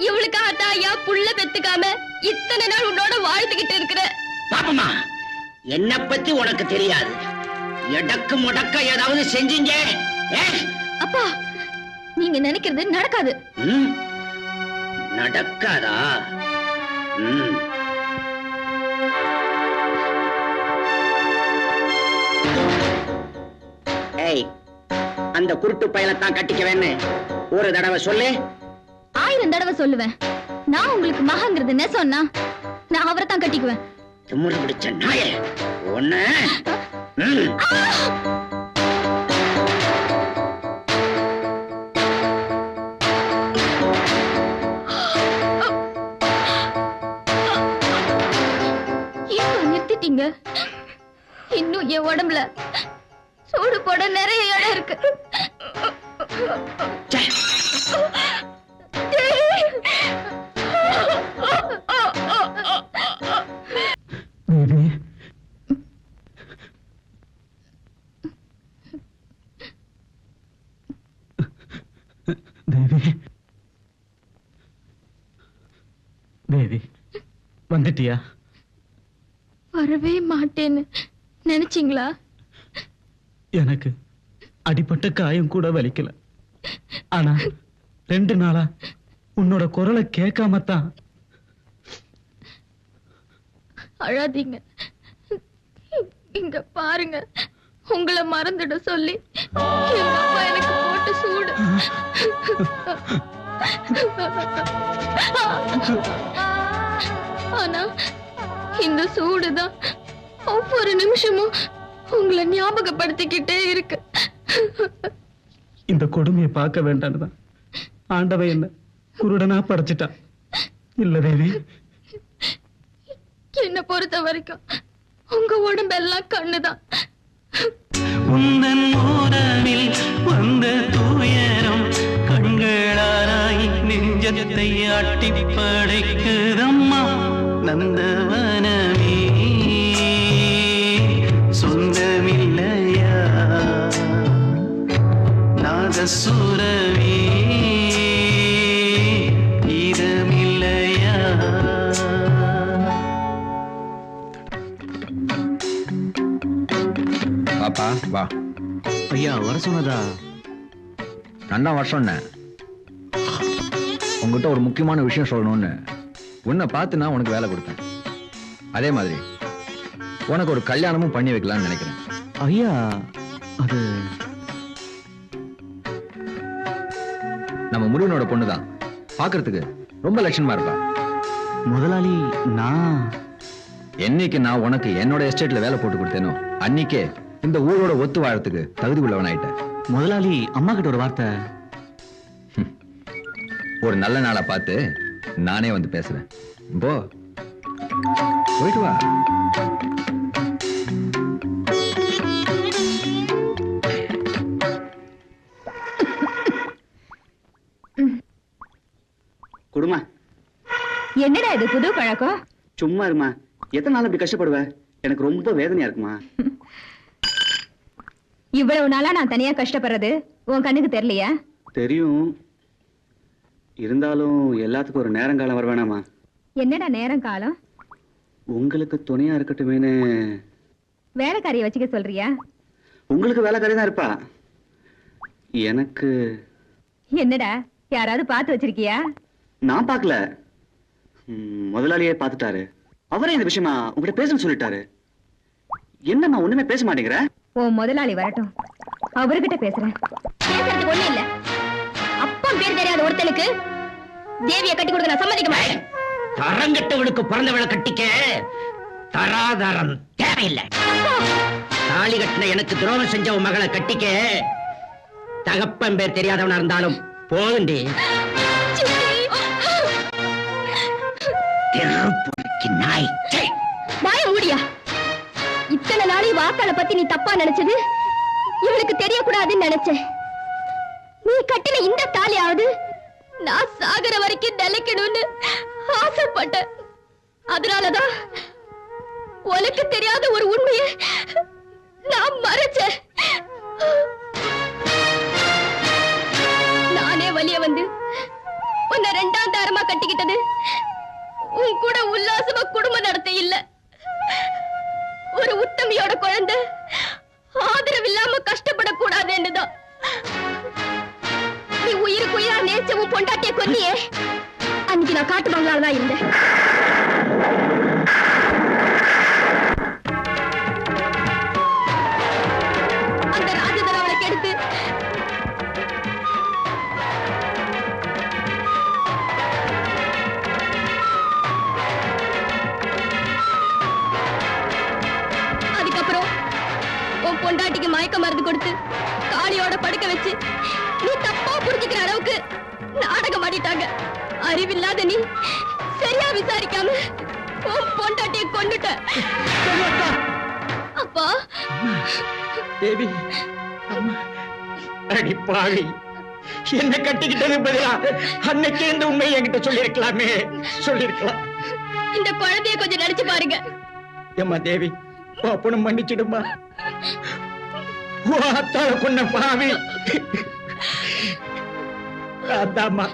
இவளுக்காக தாயா புள்ள பெத்துக்காம இத்தனை நாள் உன்னோட வாழ்த்துக்கிட்டு இருக்கிற. பாப்பமா, என்ன பத்தி உனக்கு தெரியாது. எடக்கு முடக்க ஏதாவது செஞ்சீங்க. அப்பா, நீங்க நினைக்கிறது நடக்காது. நடக்காதா? ஏய், அந்த குருட்டு பயலத்தான் கட்டிக்கவேன்னு ஒரு தடவை சொல்லு. 1000 தடவை சொல்லுவேன். நான் உங்களுக்கு மகங்கிறது என்ன சொன்னா, நான் அவரை தான் கட்டிக்குவேன். திமிரு பிடிச்ச நாயே ஒண்ணு. நிறுத்திட்டீங்க. இன்னும் என் உடம்புல சூடு போட நிறைய இடம் இருக்கு. தேவி, தேவி, வந்துட்டியா? வரவே மாட்டேன்னு நினைச்சீங்களா? எனக்கு அடிப்பட்ட காயம் கூட வலிக்கல. ஆனா 2 நாளா உன்னோட குரலை கேட்காமத்தான். அழாதீங்க, இங்க பாருங்க. உங்களை மறந்துட சொல்லி எங்க அப்பா எனக்கு போட்டு சூடு. ஆனா இந்த சூடுதான் ஒவ்வொரு நிமிஷமும் உங்களை ஞாபகப்படுத்திக்கிட்டே இருக்கு. இந்த கொடுமையை பார்க்க வேண்டாம்தான் ஆண்டவ என்ன குருடனா படைச்சிட்டான். இல்ல தேவி, என்ன பொறுத்த வரைக்கும் உங்க உடம்பெல்லாம் கண்ணுதான். உந்தன் மோதலில் வந்த துயரம் கண்களாராய் நெஞ்சத்தை ஆட்டி படைக்குதம்மா. நந்தவனமே சொந்தமில்லையா, நாதசுரமே இதமில்லையா. பாப்பா வா. ஐயா, வர சொன்னதா? 2 வருஷம் உங்ககிட்ட ஒரு முக்கியமான விஷயம் சொல்லணும்னு உன்னை பார்த்து நான் உனக்கு வேலை கொடுத்தேன். அதே மாதிரி உனக்கு ஒரு கல்யாணமும் பண்ணி வைக்கலாம்னு நினைக்கிறேன். ஐயா, அது நம்ம முருகனோட பொண்ணுதான். பார்க்கிறதுக்கு ரொம்ப லட்சணமா இருப்பா. முதலாளி, நான் என்னைக்கு நான் உனக்கு என்னோட எஸ்டேட்ல வேலை போட்டு கொடுத்தேனோ அன்னைக்கே இந்த ஊரோட ஒத்து வாழறதுக்கு தகுதி உள்ளவன் ஆயிட்டேன். முதலாளி, அம்மா கிட்ட ஒரு வார்த்தை. ஒரு நல்ல நாளா பார்த்து நானே வந்து பேசுறேன். போ, போயிட்டு வா. குடுமா. என்னடா இது புது பழக்கம்? சும்மா இருமா. எத்தனை நாள் அப்படி கஷ்டப்படுவ? எனக்கு ரொம்ப வேதனையா இருக்குமா. இவ்வளவு நாளா நான் தனியா கஷ்டப்படுறது உன் கண்ணுக்கு தெரியலையா? தெரியும். இருந்தாலும் எல்லாத்துக்கும் ஒரு நேரங்காலம் வர வேணாமா? என்னடா நேரம் காலம்? உங்களுக்கு துணையா இருக்கட்டுமேனு. வேலைக்காரியை வச்சுக்க சொல்றியா? உங்களுக்கு வேலைக்காரி தான் இருப்பா. எனக்கு என்னடா யாராவது பார்த்து வச்சிருக்கியா? நான் பார்க்கல, முதலாளியே பார்த்துட்டாரு. அவரே இந்த விஷயமா உங்ககிட்ட பேசணும்னு சொல்லிட்டாரு. என்னம்மா ஒண்ணுமே பேச மாட்டேங்கிற? உன் முதலாளி வரட்டும், அவர்கிட்ட பேசுறேன். பேசுறதுக்கு ஒண்ணு இல்ல. அப்பம் பேர் தெரியாத ஒருத்தனுக்கு தேவியை கட்டி கொடுக்க நான் சம்மதிக்க மாட்டேன். தரங்கட்டவளுக்கு பிறந்தவளை கட்டிக்க தராதரம் தேவையில்லை. தாலி கட்டின எனக்கு துரோகம் செஞ்ச உன் மகளை கட்டிக்க தகப்பன் பேர் தெரியாதவனா இருந்தாலும் போதுண்டி. நாய் வாய மூடியா. இத்தனை நாளை வாக்காள பத்தி நீ தப்பா நினைச்சது இவளுக்கு தெரியக்கூடாதுன்னு நினைச்சேன். நீ கட்டின இந்த தாலியாவது நான் சாகர வரைக்கும் நிலைக்கணும்னு ஆசைப்பட்டேன். அதனாலதான் உனக்கு தெரியாத ஒரு உண்மையை நான் மறைச்சேன். நானே வலிய வந்து உன்னை 2ஆம் தாரமா கட்டிக்கிட்டது உன் கூட உல்லாசமா குடும்பம் நடத்த இல்ல. ஒரு உத்தமியோட குழந்தை ஆதரவு இல்லாம கஷ்டப்படக்கூடாது என்னதான். நீ உயிருக்கு உயிரா நேச்ச உன் பொண்டாட்டிய கொன்னியே, அன்னைக்கு நான் காட்டு பங்களாலதான் இருந்தேன். அந்த ராஜதன் அவளை கெடுத்து அதுக்கப்புறம் உன் பொண்டாட்டிக்கு மயக்க மருந்து கொடுத்து காளியோட படுக்க வச்சு நீ தப்பா புரிஞ்சுக்கிற அளவுக்கு நாடகம் ஆடிட்டாங்க. அறிவில்லாத நீ சரியா விசாரிக்காம உன் பொண்டாட்டியை கொண்டுட்ட. அப்பா தேவி, அடி பாவி, என்ன கட்டிக்கிட்டது பதிலா அன்னைக்கு இந்த உண்மையை என்கிட்ட சொல்லிருக்கலாமே, சொல்லிருக்கலாம். இந்த குழந்தைய கொஞ்சம் நினைச்சு பாருங்க. ஏம்மா தேவி, அப்பனும் மன்னிச்சிடுமா. அத்தாள கொன்ன பாவி அதாம்மா.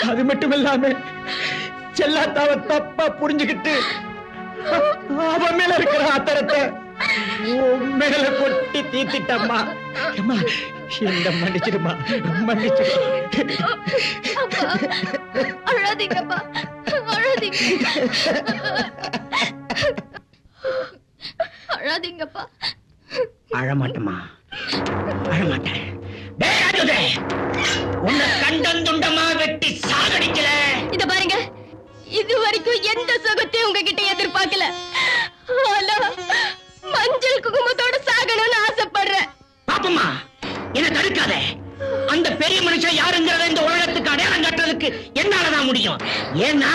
அது மட்டும் இல்லாம செல்லாத்தாவ தப்பா புரிஞ்சுக்கிட்டு அவன் மேல இருக்கிற ஆத்திரத்தை மேல கொட்டி தீத்திட்டம்மா. இந்த மன்னிச்சிடுமா, மன்னிச்சிடு. அழாதீங்கப்பா, அழாதீங்க, அழாதீங்கப்பா. அழமாட்டமா, அழமாட்டேன். உன்னை கண்டந்துண்டமா வெட்டி சாகடிக்கல. இத பாருங்க, இது வரைக்கும் எந்த சுகத்தையும் உங்ககிட்ட எதிர்பார்க்கல. ஆனா மஞ்சள் குங்குமத்தோட சாகணும்னு ஆசைப்படுறேன். பாப்பம்மா, என்ன தடுக்காத. அந்த பெரிய மனுஷன் யாருங்கிறத இந்த உலகத்துக்கு அடையாளம் காட்டுறதுக்கு என்னாலதான் முடியும். ஏன்னா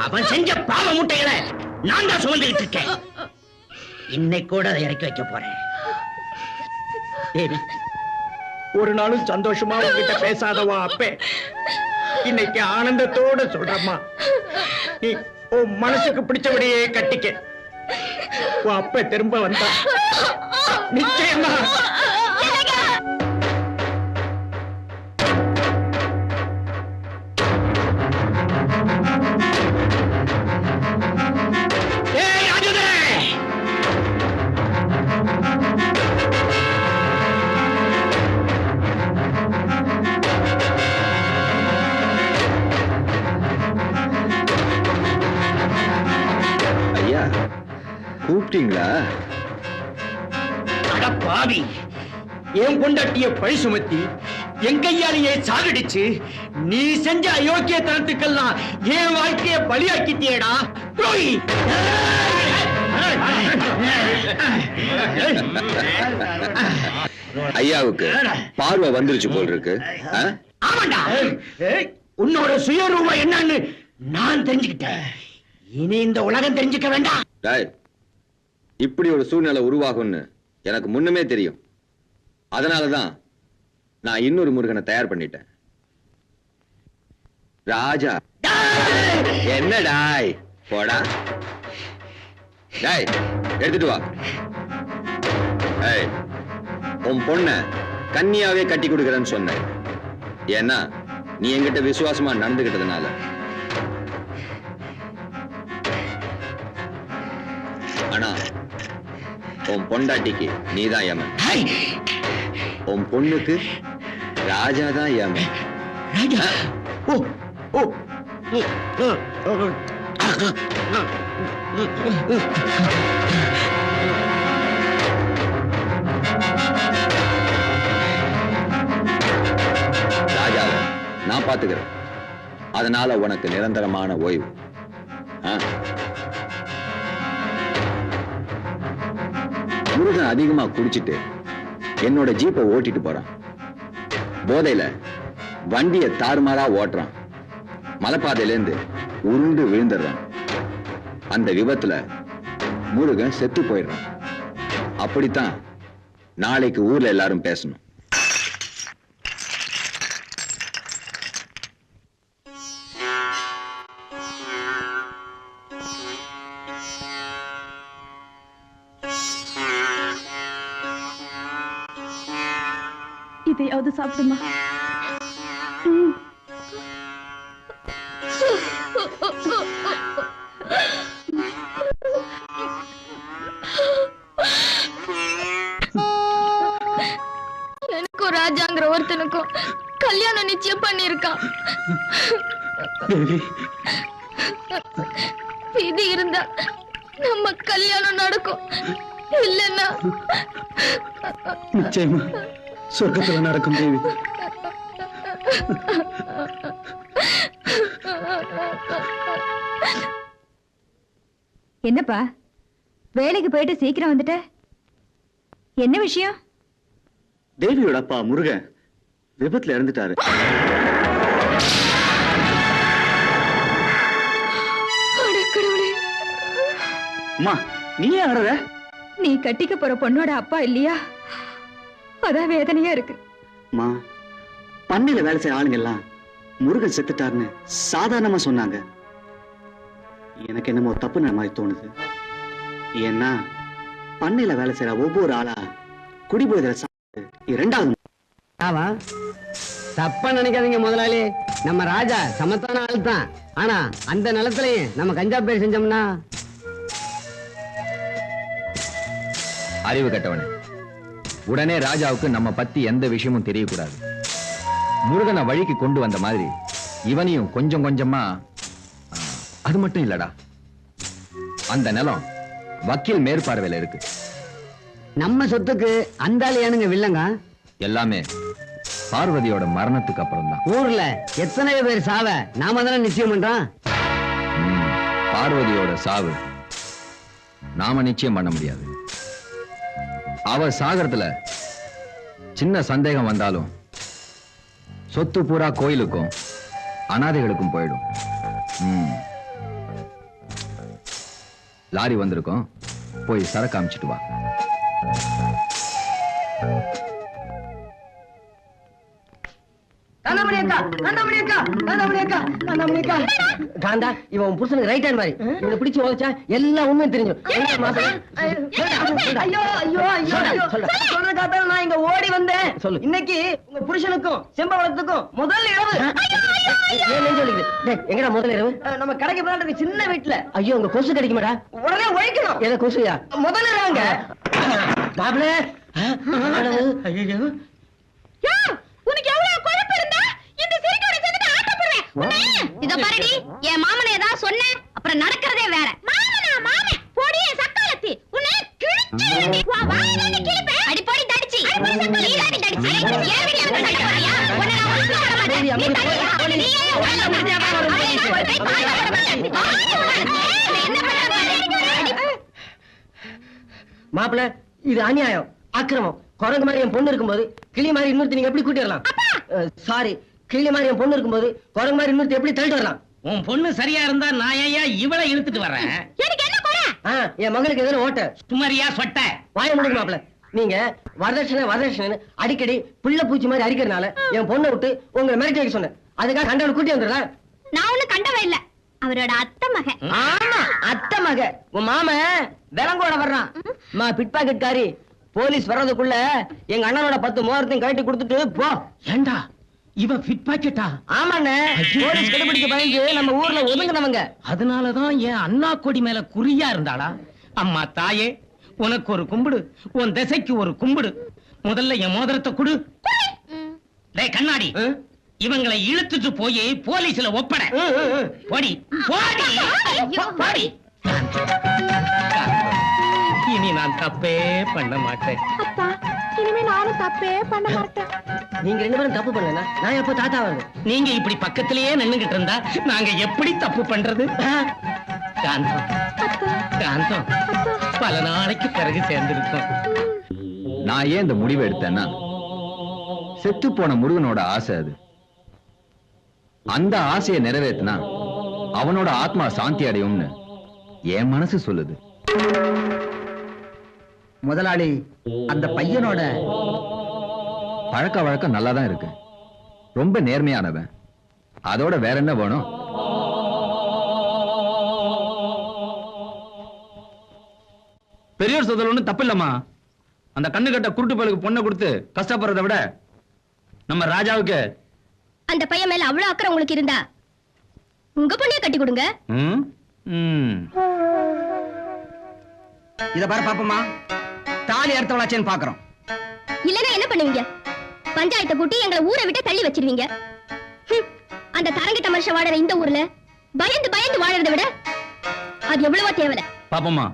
அவன் செஞ்ச பாவ மூட்டைகளை நான் தான் சுமந்துகிட்டு இருக்கேன். இன்னைக்கு கூட அதை இறக்கி வைக்க போறேன். தேவி, ஒரு நாளும் சந்தோஷமா உங்ககிட்ட பேசாதவா அப்பே இன்னைக்கு ஆனந்தத்தோட சொல்றம்மா. நீ உன் மனசுக்கு பிடிச்சபடியே கட்டிக்க. உன் அப்ப திரும்ப வந்தா நிச்சயமா. கூப்பிட்டீங்களா? அட பாவி, என் பொண்டாட்டிய பழி சுமத்தி என் கையாலேயே சாகடிச்சு நீ செஞ்ச அயோக்கியத்தனத்துக்கெல்லாம் என் வாழ்க்கைய பலியாக்கிட்டியேடா. ஐயாவுக்கு பார்வை வந்துருச்சு போல் இருக்கு. ஆமாண்டா, உன்னோட சுயரூபம் என்னன்னு நான் தெரிஞ்சுக்கிட்டேன். இனி இந்த உலகம் தெரிஞ்சுக்க வேண்டாம். இப்படி ஒரு சூழ்நிலை உருவாகும்னு எனக்கு முன்னமே தெரியும். அதனாலதான் நான் இன்னொரு முருகனை தயார் பண்ணிட்டேன். ராஜா. என்னடாய் போடா, எடுத்துட்டு வா. ஏய், உன் பொண்ண கன்னியாவே கட்டி கொடுக்கறேன்னு சொன்ன. ஏன்னா நீ என்கிட்ட விசுவாசமா நடந்துகிட்டதுனால. ஆனா உன் பொண்டாட்டிக்கு நீதான் யமன், உன் பொண்ணுக்கு ராஜாதான் யமன். ஓ ஓ ராஜாவை நான் பாத்துக்கிறேன். அதனால உனக்கு நிரந்தரமான ஓய்வு. முருகன் அதிகமா குடிச்சிட்டு என்னோட ஜீப்பை ஓட்டிட்டு போறான். போதையில வண்டியை தாறுமாறா ஓட்டுறான். மலைப்பாதையிலேருந்து உருண்டு விழுந்துடுறான். அந்த விபத்துல முருகன் செத்து போயிடுறான். அப்படித்தான் நாளைக்கு ஊர்ல எல்லாரும் பேசணும். இதையாவது சாப்பிடுமா. எனக்கும் ராஜாங்கிற ஒருத்தனுக்கும் கல்யாணம் நிச்சயம் பண்ணிருக்கான். விதி இருந்தா நம்ம கல்யாணம் நடக்கும், இல்லன்னா நிச்சயமா சொர்க்கத்துல நடக்கும் தேவி. என்னப்பா வேலைக்கு போயிட்டு சீக்கிரம் வந்துட்ட? என்ன விஷயம்? தேவியோட அப்பா முருகன் விபத்துல இறந்துட்டாரு. அம்மா நீ ஏன் அழற? நீ கட்டிக்க போற பொண்ணோட அப்பா இல்லையா, அதான் வேதனையா இருக்கு. அம்மா பண்ணையில வேலை செய்யற ஆளுங்க எல்லாம் முருகன் செத்துட்டாருன்னு சாதாரணமா சொன்னாங்க. எனக்கு என்னமோ தப்பு மாதிரி தோணுது. ஏன்னா பண்ணையில வேலை செய்யற ஒவ்வொரு ஆளா குடிபோதையில இரண்டாவது. ஆவா தப்பா நினைக்காதீங்க முதலாளி, நம்ம ராஜா சமத்தான ஆள் தான். ஆனா அந்த நிலத்திலையும் நம்ம கஞ்சா பேர் செஞ்சோம்னா. அறிவு கட்டவனே, உடனே ராஜாவுக்கு நம்ம பத்தி எந்த விஷயமும் தெரியக்கூடாது. முருகனை வழிக்கு கொண்டு வந்த மாதிரி இவனையும் கொஞ்சம் கொஞ்சமா. அது மட்டும் இல்லடா, அந்த நிலம் வக்கீல் மேற்பார்வையில இருக்கு. நம்ம சொத்துக்கு அந்த ஆளியானுங்க வில்லங்க. எல்லாமே பார்வதியோட மரணத்துக்கு அப்புறம் தான். ஊர்ல எத்தனை பேர் சாவ நாம தானே நிச்சயம் பண்றோம். பார்வதியோட சாவு நாம நிச்சயம் பண்ண முடியாது. அவ சாகரத்துல சின்ன சந்தேகம் வந்தாலும் சொத்து பூரா கோயிலுக்கும் அனாதைகளுக்கும் போயிடும். லாரி வந்திருக்கும், போய் சரக்கு அமைச்சிட்டு வா. காந்தா இவன் புருஷனுக்கு ரைட் ஹேண்ட் மாதிரி. இவனை பிடிச்சு உழைச்சா எல்லா உண்மையும் தெரிஞ்சும். நான் இங்க ஓடி வந்தேன். சொல்லு, இன்னைக்கு உங்க புருஷனுக்கும் செம்பவளத்துக்கும் முதல் இரவு. எங்கடா முதல் இரவு? நம்ம கடைக்கு போறாங்க சின்ன வீட்டுல. ஐயோ உங்க கொசு கிடைக்குமாடா? உடனே உழைக்கணும். எதை கொசுயா? முதல் இரவுங்க மாப்பிள்ள. ஐயோ உனக்கு எவ்வளவு குழப்பம் இருந்தா இந்த சிரிக்கோட சேர்ந்து ஆட்டப்படுறேன். இத பாருடி, என் மாமனை ஏதாவது சொன்ன அப்புறம் நடக்கிறதே வேற. மாமன் போடியே சக்காலத்தி உன்னை கிழிச்சிடுடி. வா வாடா கிழிப்பே. அடி போடி தடிச்சி. நீதாடி தடிச்சி. ஏன் வீடியோ சண்டை போறியா? உன்னை நான் ஒண்ணும் பண்ண மாட்டேன். நீ தடியா? நீ ஏன் உள்ள முடிஞ்சா பாரு. ஒரு கை கால போட மாட்டேன். என்ன பண்ண? மாப்பிள்ள இது அநியாயம், அக்கிரமம். குரங்கு மாதிரி என் பொண்ணு இருக்கும்போது கிளி மாதிரி இன்னொருத்தி நீங்க எப்படி கூட்டிடலாம்? சாரி, கிளி மாதிரி என் பொண்ணு இருக்கும்போது குரங்கு மாதிரி இன்னொருத்தி எப்படி தள்ளிட்டு வரலாம்? உன் பொண்ணு சரியா இருந்தா நான் ஏன் இவளை இழுத்துட்டு வர்றேன்? எனக்கு என்ன குறை? என் மகளுக்கு எதிர ஓட்ட சுமரியா சொட்ட வாய முடியும் மாப்பிள்ள. நீங்க வரதட்சணை அடிக்கடி பிள்ளை பூச்சி மாதிரி அடிக்கிறதுனால என் பொண்ணை விட்டு உங்களை மிரட்டி வைக்க சொன்னேன். அதுக்காக கண்டவனை கூட்டி வந்துடுறேன். நான் ஒண்ணு கண்டவ இல்ல, அவரோட அத்தை மக. ஆமா அத்தை மக. உன் மாம விலங்கோட வர்றான். பிட் பாக்கெட் காரி போலீஸ் வர்றதுக்குள்ள எங்க அண்ணனோட 10 மோதிரத்தையும் கழட்டி கொடுத்துட்டு போ. ஏண்டா இவன் ஃபிட் பாக்கெட்டா? ஆமாண்ணே, போலீஸ் கண்டுபிடிக்க பயந்து நம்ம ஊர்ல ஒதுங்கினவங்க. அதனாலதான் என் அண்ணா கொடி மேல குறியா இருந்தாளா? அம்மா தாயே, உனக்கு ஒரு கும்பிடு, உன் திசைக்கு ஒரு கும்பிடு. முதல்ல என் மோதிரத்தை கொடு. டேய் கண்ணாடி, இவங்களை இழுத்துட்டு போய் போலீஸ்ல ஒப்பட. போடி போடி போடி. இனி நான் தப்பே பண்ண மாட்டேன். அப்பா, இனிமே நானும் தப்பே பண்ண மாட்டேன். நீங்க 2 பேரும் தப்பு பண்ணுங்க, நான் எப்ப தாத்தா வருது? நீங்க இப்படி பக்கத்திலேயே நின்னுகிட்டு இருந்தா நாங்க எப்படி தப்பு பண்றது? காந்தம் காந்தம், பல நாளைக்கு பிறகு சேர்ந்திருக்கோம். நான் ஏன் இந்த முடிவை எடுத்தேன்னா, செத்து போன முருகனோட ஆசை அது. அந்த ஆசையை நிறைவேற்றினா அவனோட ஆத்மா சாந்தி அடையும்னு என் மனசு சொல்லுது. முதலாளி, அந்த பையனோட பழக்க வழக்கம் நல்லாதான் இருக்கு. ரொம்ப நேர்மையானவன். அதோட வேற என்ன வேணும்? பெரியோர் சொல்றது ஒண்ணு தப்பு இல்லம்மா. அந்த கண்ணு கட்ட குருட்டு பயலுக்கு பொண்ணை கொடுத்து கஷ்டப்படுறதை விட நம்ம ராஜாவுக்கு அந்த பையன் மேல அவ்வளவு அக்கறை உங்களுக்கு இருந்தா உங்க பொண்ணைய கட்டி கொடுங்க. இத பாரு பாப்பமா, தாலி அறுத்தவளாச்சேன்னு பாக்குறோம். இல்லன்னா என்ன பண்ணுவீங்க? பஞ்சாயத்தை கூட்டி எங்களை ஊரை விட்டு தள்ளி வச்சிருவீங்க. அந்த தரங்கிட்ட மனுஷன் வாழற இந்த ஊர்ல பயந்து பயந்து வாழறதை விட அது எவ்வளவோ தேவல. பாப்பம்மா,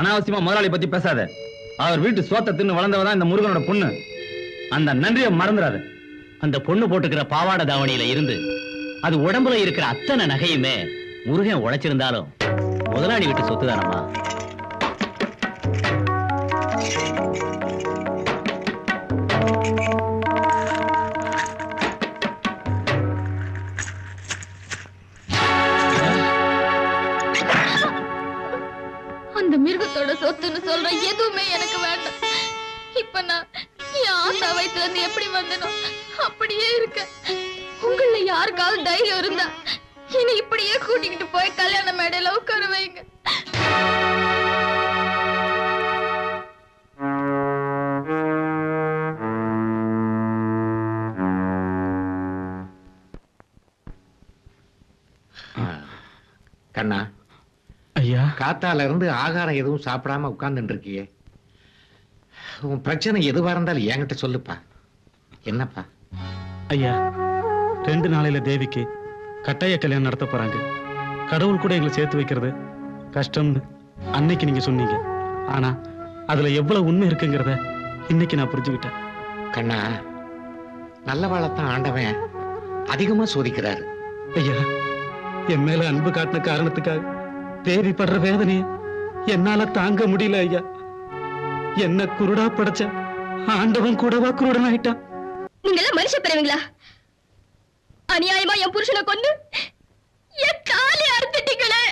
அனாவசியமா முதலாளி பத்தி பேசாத. அவர் வீட்டு சோத்தை தின்னு வளர்ந்தவதான் இந்த முருகனோட பொண்ணு. அந்த நன்றியை மறந்துடாத. அந்த பொண்ணு போட்டுக்கிற பாவாடை தாவணியில இருந்து அது உடம்புல இருக்கிற அத்தனை நகையுமே முருகன் உழைச்சிருந்தாலும் முதலாளி வீட்டு சொத்து தானம்மா. அந்த மிருகத்தோட சொத்துன்னு சொல்ற எதுவுமே எனக்கு வேண்டாம். இப்ப நான் என் ஆசா வயித்துல இருந்து எப்படி வந்தனோ அப்படியே இருக்க. உங்கள யாருக்காவது தைரியம் இருந்தா என்னை இப்படியே கூட்டிக்கிட்டு போய் கல்யாண மேடையில உட்கார வைங்க. கண்ணா, ஐயா, காத்தால இருந்து ஆகாரம் எதுவும் சாப்பிடாம உட்கார்ந்துட்டு இருக்கியே. உன் பிரச்சனை எதுவா இருந்தாலும் என்கிட்ட சொல்லுப்பா. என்னப்பா? ஐயா, 2 நாளையில தேவிக்கு கட்டாய கல்யாணம் நடத்த போறாங்க. கடவுள் கூட எங்களை சேர்த்து வைக்கிறது கஷ்டம்னு அன்னைக்கு நீங்க சொன்னீங்க. ஆனா அதுல எவ்வளவு உண்மை இருக்குங்கிறத இன்னைக்கு நான் புரிஞ்சுக்கிட்டேன். கண்ணா, நல்லவாழத்தான் ஆண்டவன் அதிகமா சோதிக்கிறாரு. ஐயா, என் மேல அன்பு காட்டின காரணத்துக்காக தேவி படுற வேதனைய என்னால தாங்க முடியல ஐயா. என்ன குருடா படைச்ச ஆண்டவன் கூடவா குருடன் ஆயிட்டான். நீங்க எல்லாம் மனுஷ பிறவீங்களா? அநியாயமா என் புருஷனை கொண்டு என் தாலி அறுத்துட்டீங்களே.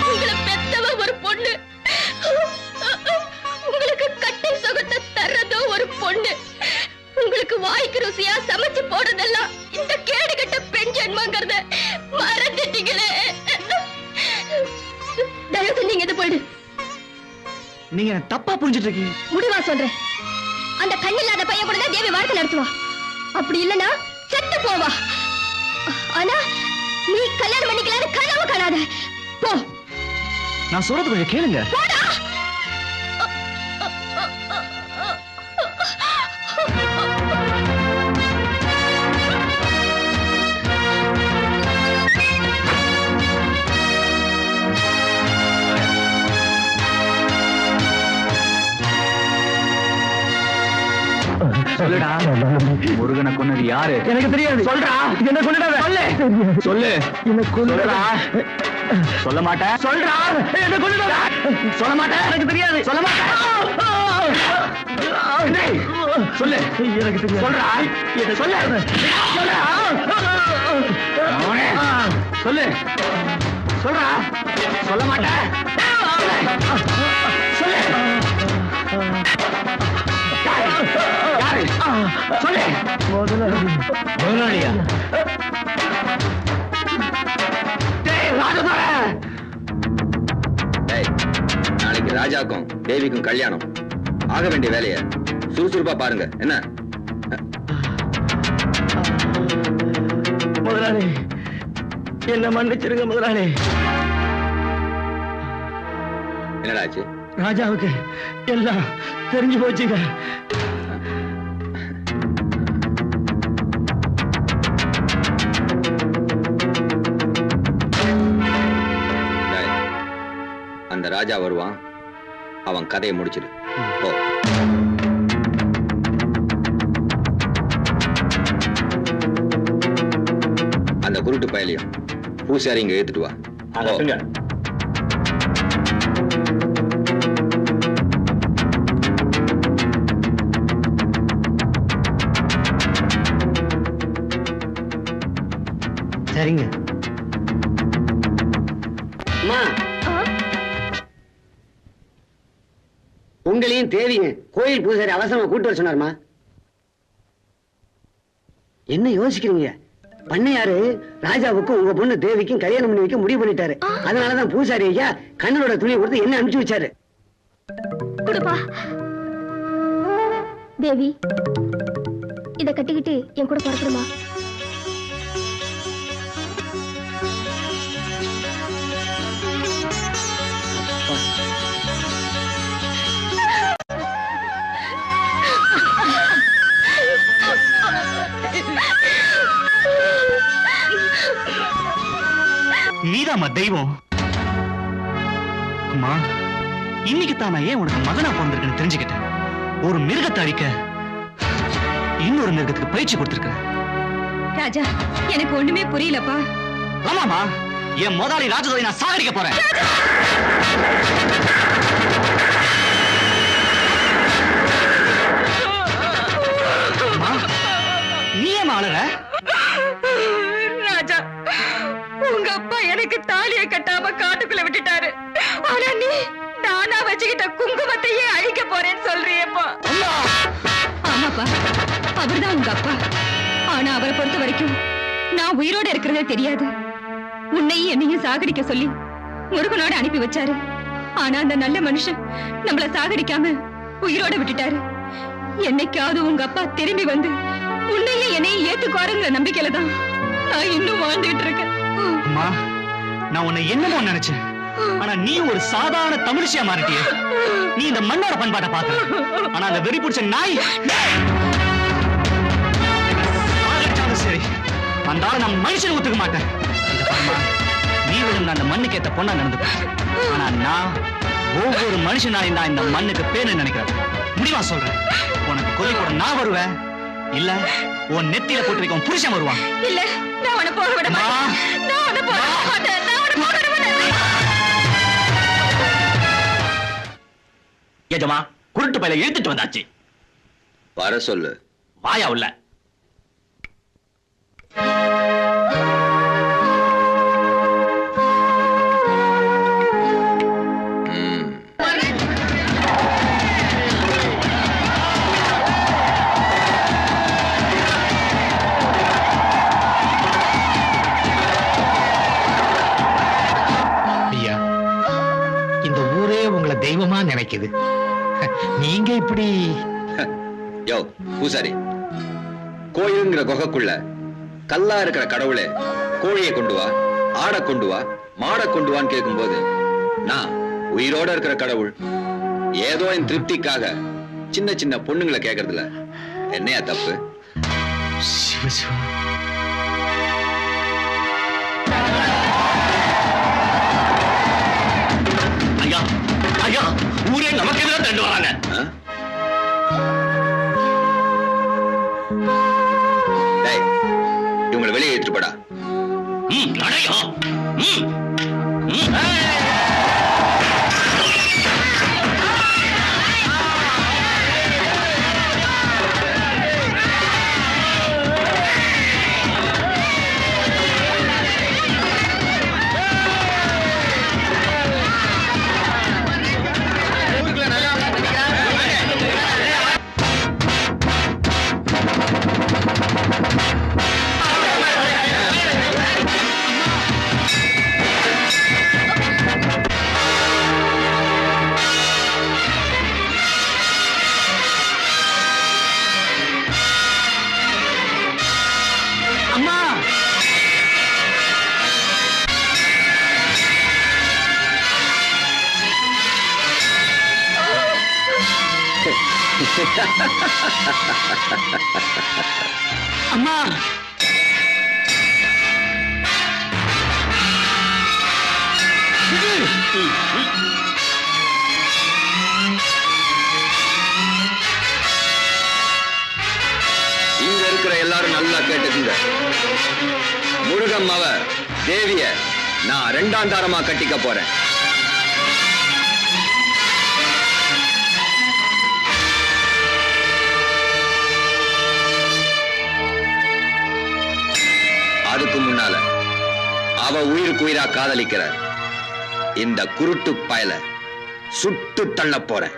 உங்களை பெத்தவ ஒரு பொண்ணு, உங்களுக்கு கட்டை சுகத்தை தர்றதோ ஒரு பொண்ணு, உங்களுக்கு வாய்க்கு ருசியா சமைச்சு போடுறதெல்லாம் இந்த கேடுகட்ட பெண் ஜென்மங்கிறத மறந்துட்டீங்களே. தயவு செஞ்சு இங்க போயிடு. நீங்க தப்பா புரிஞ்சுட்டு இருக்கீங்க. முடிவா சொல்றேன், அந்த கண்ணில்லாத பையன் கூட தான் தேவி வாழ்க்கை நடத்துவா. அப்படி இல்லனா செத்து போவா. ஆனா நீ கல்யாணம் பண்ணிக்கலாம்னு கனவு காணாத. போ. நான் சொல்றது கொஞ்சம் கேளுங்க. போடா. சொல்லுடா, முருகனை கொன்னது யாரு? எனக்கு தெரியாது. சொல்றா, என்ன கொன்னுடாத. சொல்லு சொல்லு, என்ன கொன்னுடா. சொல்ல மாட்டேன். சொல்றா, என்ன கொன்னுடாத. சொல்ல மாட்டேன். எனக்கு தெரியாது. சொல்ல மாட்டேன். சொல்லு, எனக்கு தெரியாது. சொல்றா, என்ன சொல்லு. சொல்றா, சொல்லு. சொல்றா, சொல்ல மாட்டேன். சொல்லு. சொல்லு. முதலாளியா? நாளைக்கு ராஜாக்கும் தேவிக்கும் கல்யாணம் ஆக வேண்டிய வேலையை சுறுசுறுப்பா பாருங்க. என்ன முதலாளி, என்ன மன்னிச்சிருங்க முதலாளி. என்னடா ஆச்சு? ராஜாவுக்கு எல்லாம் தெரிஞ்சு போச்சுங்க. அந்த ராஜா வருவான், அவன் கதையை முடிச்சிடு. போ. அந்த குருட்டு பயலையும் பூசாரி இங்க ஏத்துட்டு வா. சரிங்க. அம்மா, உங்களையும் தேவிங்க கோயில் பூசாரி அவசரமா கூட்டு வர சொன்னாருமா. என்ன யோசிக்கிறீங்க? பண்ணையாரு ராஜாவுக்கும் உங்க பொண்ணு தேவிக்கும் கல்யாணம் பண்ணி வைக்க முடிவு பண்ணிட்டாரு. அதனாலதான் பூசாரி ஐயா கண்ணனோட துணியை கொடுத்து என்ன அனுப்பிச்சு வச்சாரு. தேவி, இத கட்டிக்கிட்டு என் கூட புறப்படுமா? நீதாம்மா தெய்வம். அம்மா, இன்னைக்கு தான் நான் ஏன் உனக்கு மகனா பிறந்திருக்கேன்னு தெரிஞ்சுக்கிட்டேன். ஒரு மிருகத்தை அழிக்க இன்னொரு மிருகத்துக்கு பயிற்சி கொடுத்திருக்கேன். ராஜா, எனக்கு ஒண்ணுமே புரியலப்பா. ஆமாமா, என் முதலாளி ராஜதோயை நான் சாகடிக்க போறேன். நீ ஏன் அழற? ராஜா, உங்க அப்பா எனக்கு தாலியை கட்டாம காட்டுக்குள்ள விட்டுட்டாரு. ஆனா நீ நானா வச்சுக்கிட்ட குங்குமத்தையே அழிக்க போறேன்னு சொல்றியப்பா. ஆமாப்பா, அவர்தான் உங்க அப்பா. ஆனா அவரை பொறுத்த வரைக்கும் நான் உயிரோட இருக்கிறதே தெரியாது. உன்னையும் என்னையும் சாகடிக்க சொல்லி முருகனோட அனுப்பி வச்சாரு. ஆனா அந்த நல்ல மனுஷன் நம்மள சாகடிக்காம உயிரோட விட்டுட்டாரு. என்னைக்காவது உங்க அப்பா திரும்பி வந்து உன்னையும் என்னையும் ஏத்துக்குவாருங்கிற நம்பிக்கையில தான் நான் இன்னும் வாழ்ந்துட்டு இருக்கேன். அம்மா, நான் உன்னை என்னமோ நினைச்சேன். ஆனா நீ ஒரு சாதாரண தமிழிசையா மாறிட்டிய. நீ இந்த மண்ணோட பண்பாட்டை பாக்குற. ஆனா அந்த வெறி பிடிச்ச நாய் சரி, அந்த ஆளை நான் மனுஷன் ஒத்துக்க மாட்டேன். நீ விழுந்த அந்த மண்ணுக்கு ஏத்த பொண்ணா நடந்துப்பேன். ஆனா நான் ஒவ்வொரு மனுஷனாயும் தான் இந்த மண்ணுக்கு பேரு நினைக்கிறேன். முடிவா சொல்றேன், உனக்கு கொல்லி கூட நான் வருவேன். இல்ல உன் நெத்தியில போட்டு வைக்கும் புருஷன் வருவான். இல்ல, நான் உன்னை போக விட மாட்டேன். நான் உன்னை போக விட மாட்டேன். நான் உன்னை போக விட மாட்டேன். ஏஜமா, குருட்டு பையில இழுத்துட்டு வந்தாச்சு. வர சொல்லு. வாயா உள்ள. தெய்வமா நினைக்குது. நீங்க இப்படி யோ பூசாரி, கோயிலுங்கிற குகைக்குள்ள கல்லா இருக்கிற கடவுளே கோழியை கொண்டு வா, ஆடை கொண்டு வா, மாடை கொண்டு வான்னு கேட்கும்போது நான் உயிரோட இருக்கிற கடவுள் ஏதோ என் திருப்திக்காக சின்ன சின்ன பொண்ணுங்களை கேட்கறதுல என்னையா தப்பு? ஐயா ஐயா, ஊரே நமக்கு எதிராக தண்டு வராங்க. இவங்களை வெளியே ஏற்றுப்படா. நடையா. அம்மா இங்க இருக்கிற எல்லாரும் நல்லா கேட்டுக்குங்க. முருகம்மாவ தேவிய நான் 2ஆம் தாரமா கட்டிக்க போறேன். அதுக்கு முன்னால அவ உயிருக்கு உயிரா காதலிக்கிற இந்த குருட்டு பயல சுட்டு தள்ள போறேன்.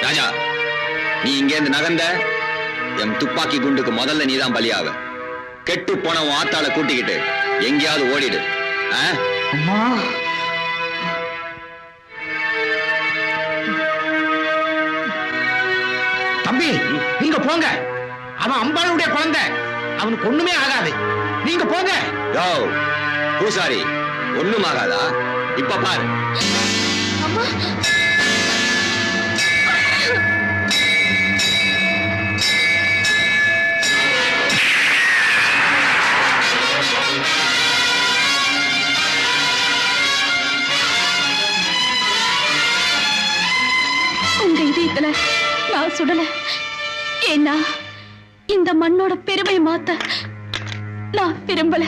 ராஜா, நீ இங்கேருந்து நகர்ந்த என் துப்பாக்கி குண்டுக்கு முதல்ல நீதான் பலியாவ. கெட்டு போன உன் ஆத்தாளை கூட்டிக்கிட்டு எங்கேயாவது ஓடிடு. அம்மா தம்பி, நீங்க போங்க. அவன் அம்பாளுடைய குழந்தை, அவனுக்கு ஒண்ணுமே ஆகாது. நீங்க போங்க. யோ பூசாரி, ஒண்ணும் ஆகாதா? இப்ப பாரு. உங்க இதயத்துல நான் சுடல. ஏன்னா இந்த மண்ணோட பெருமையை மாத்த நான் விரும்பல.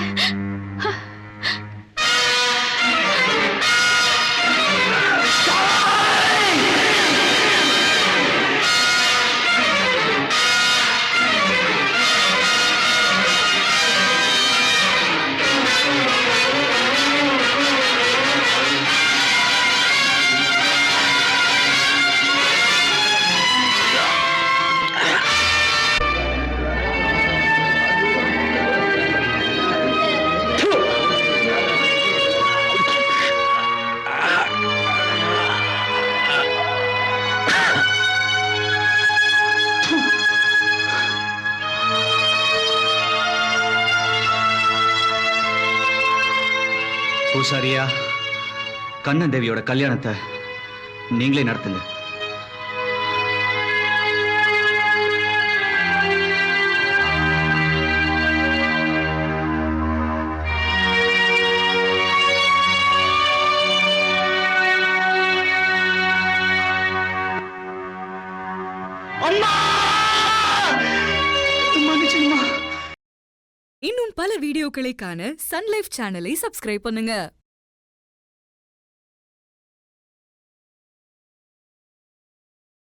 பூசாரியா, கண்ணன் தேவியோட கல்யாணத்தை நீங்களே நடத்துங்க. இன்னும் பல வீடியோக்களை காண சன் லைஃப் சேனலை சப்ஸ்கிரைப் பண்ணுங்க.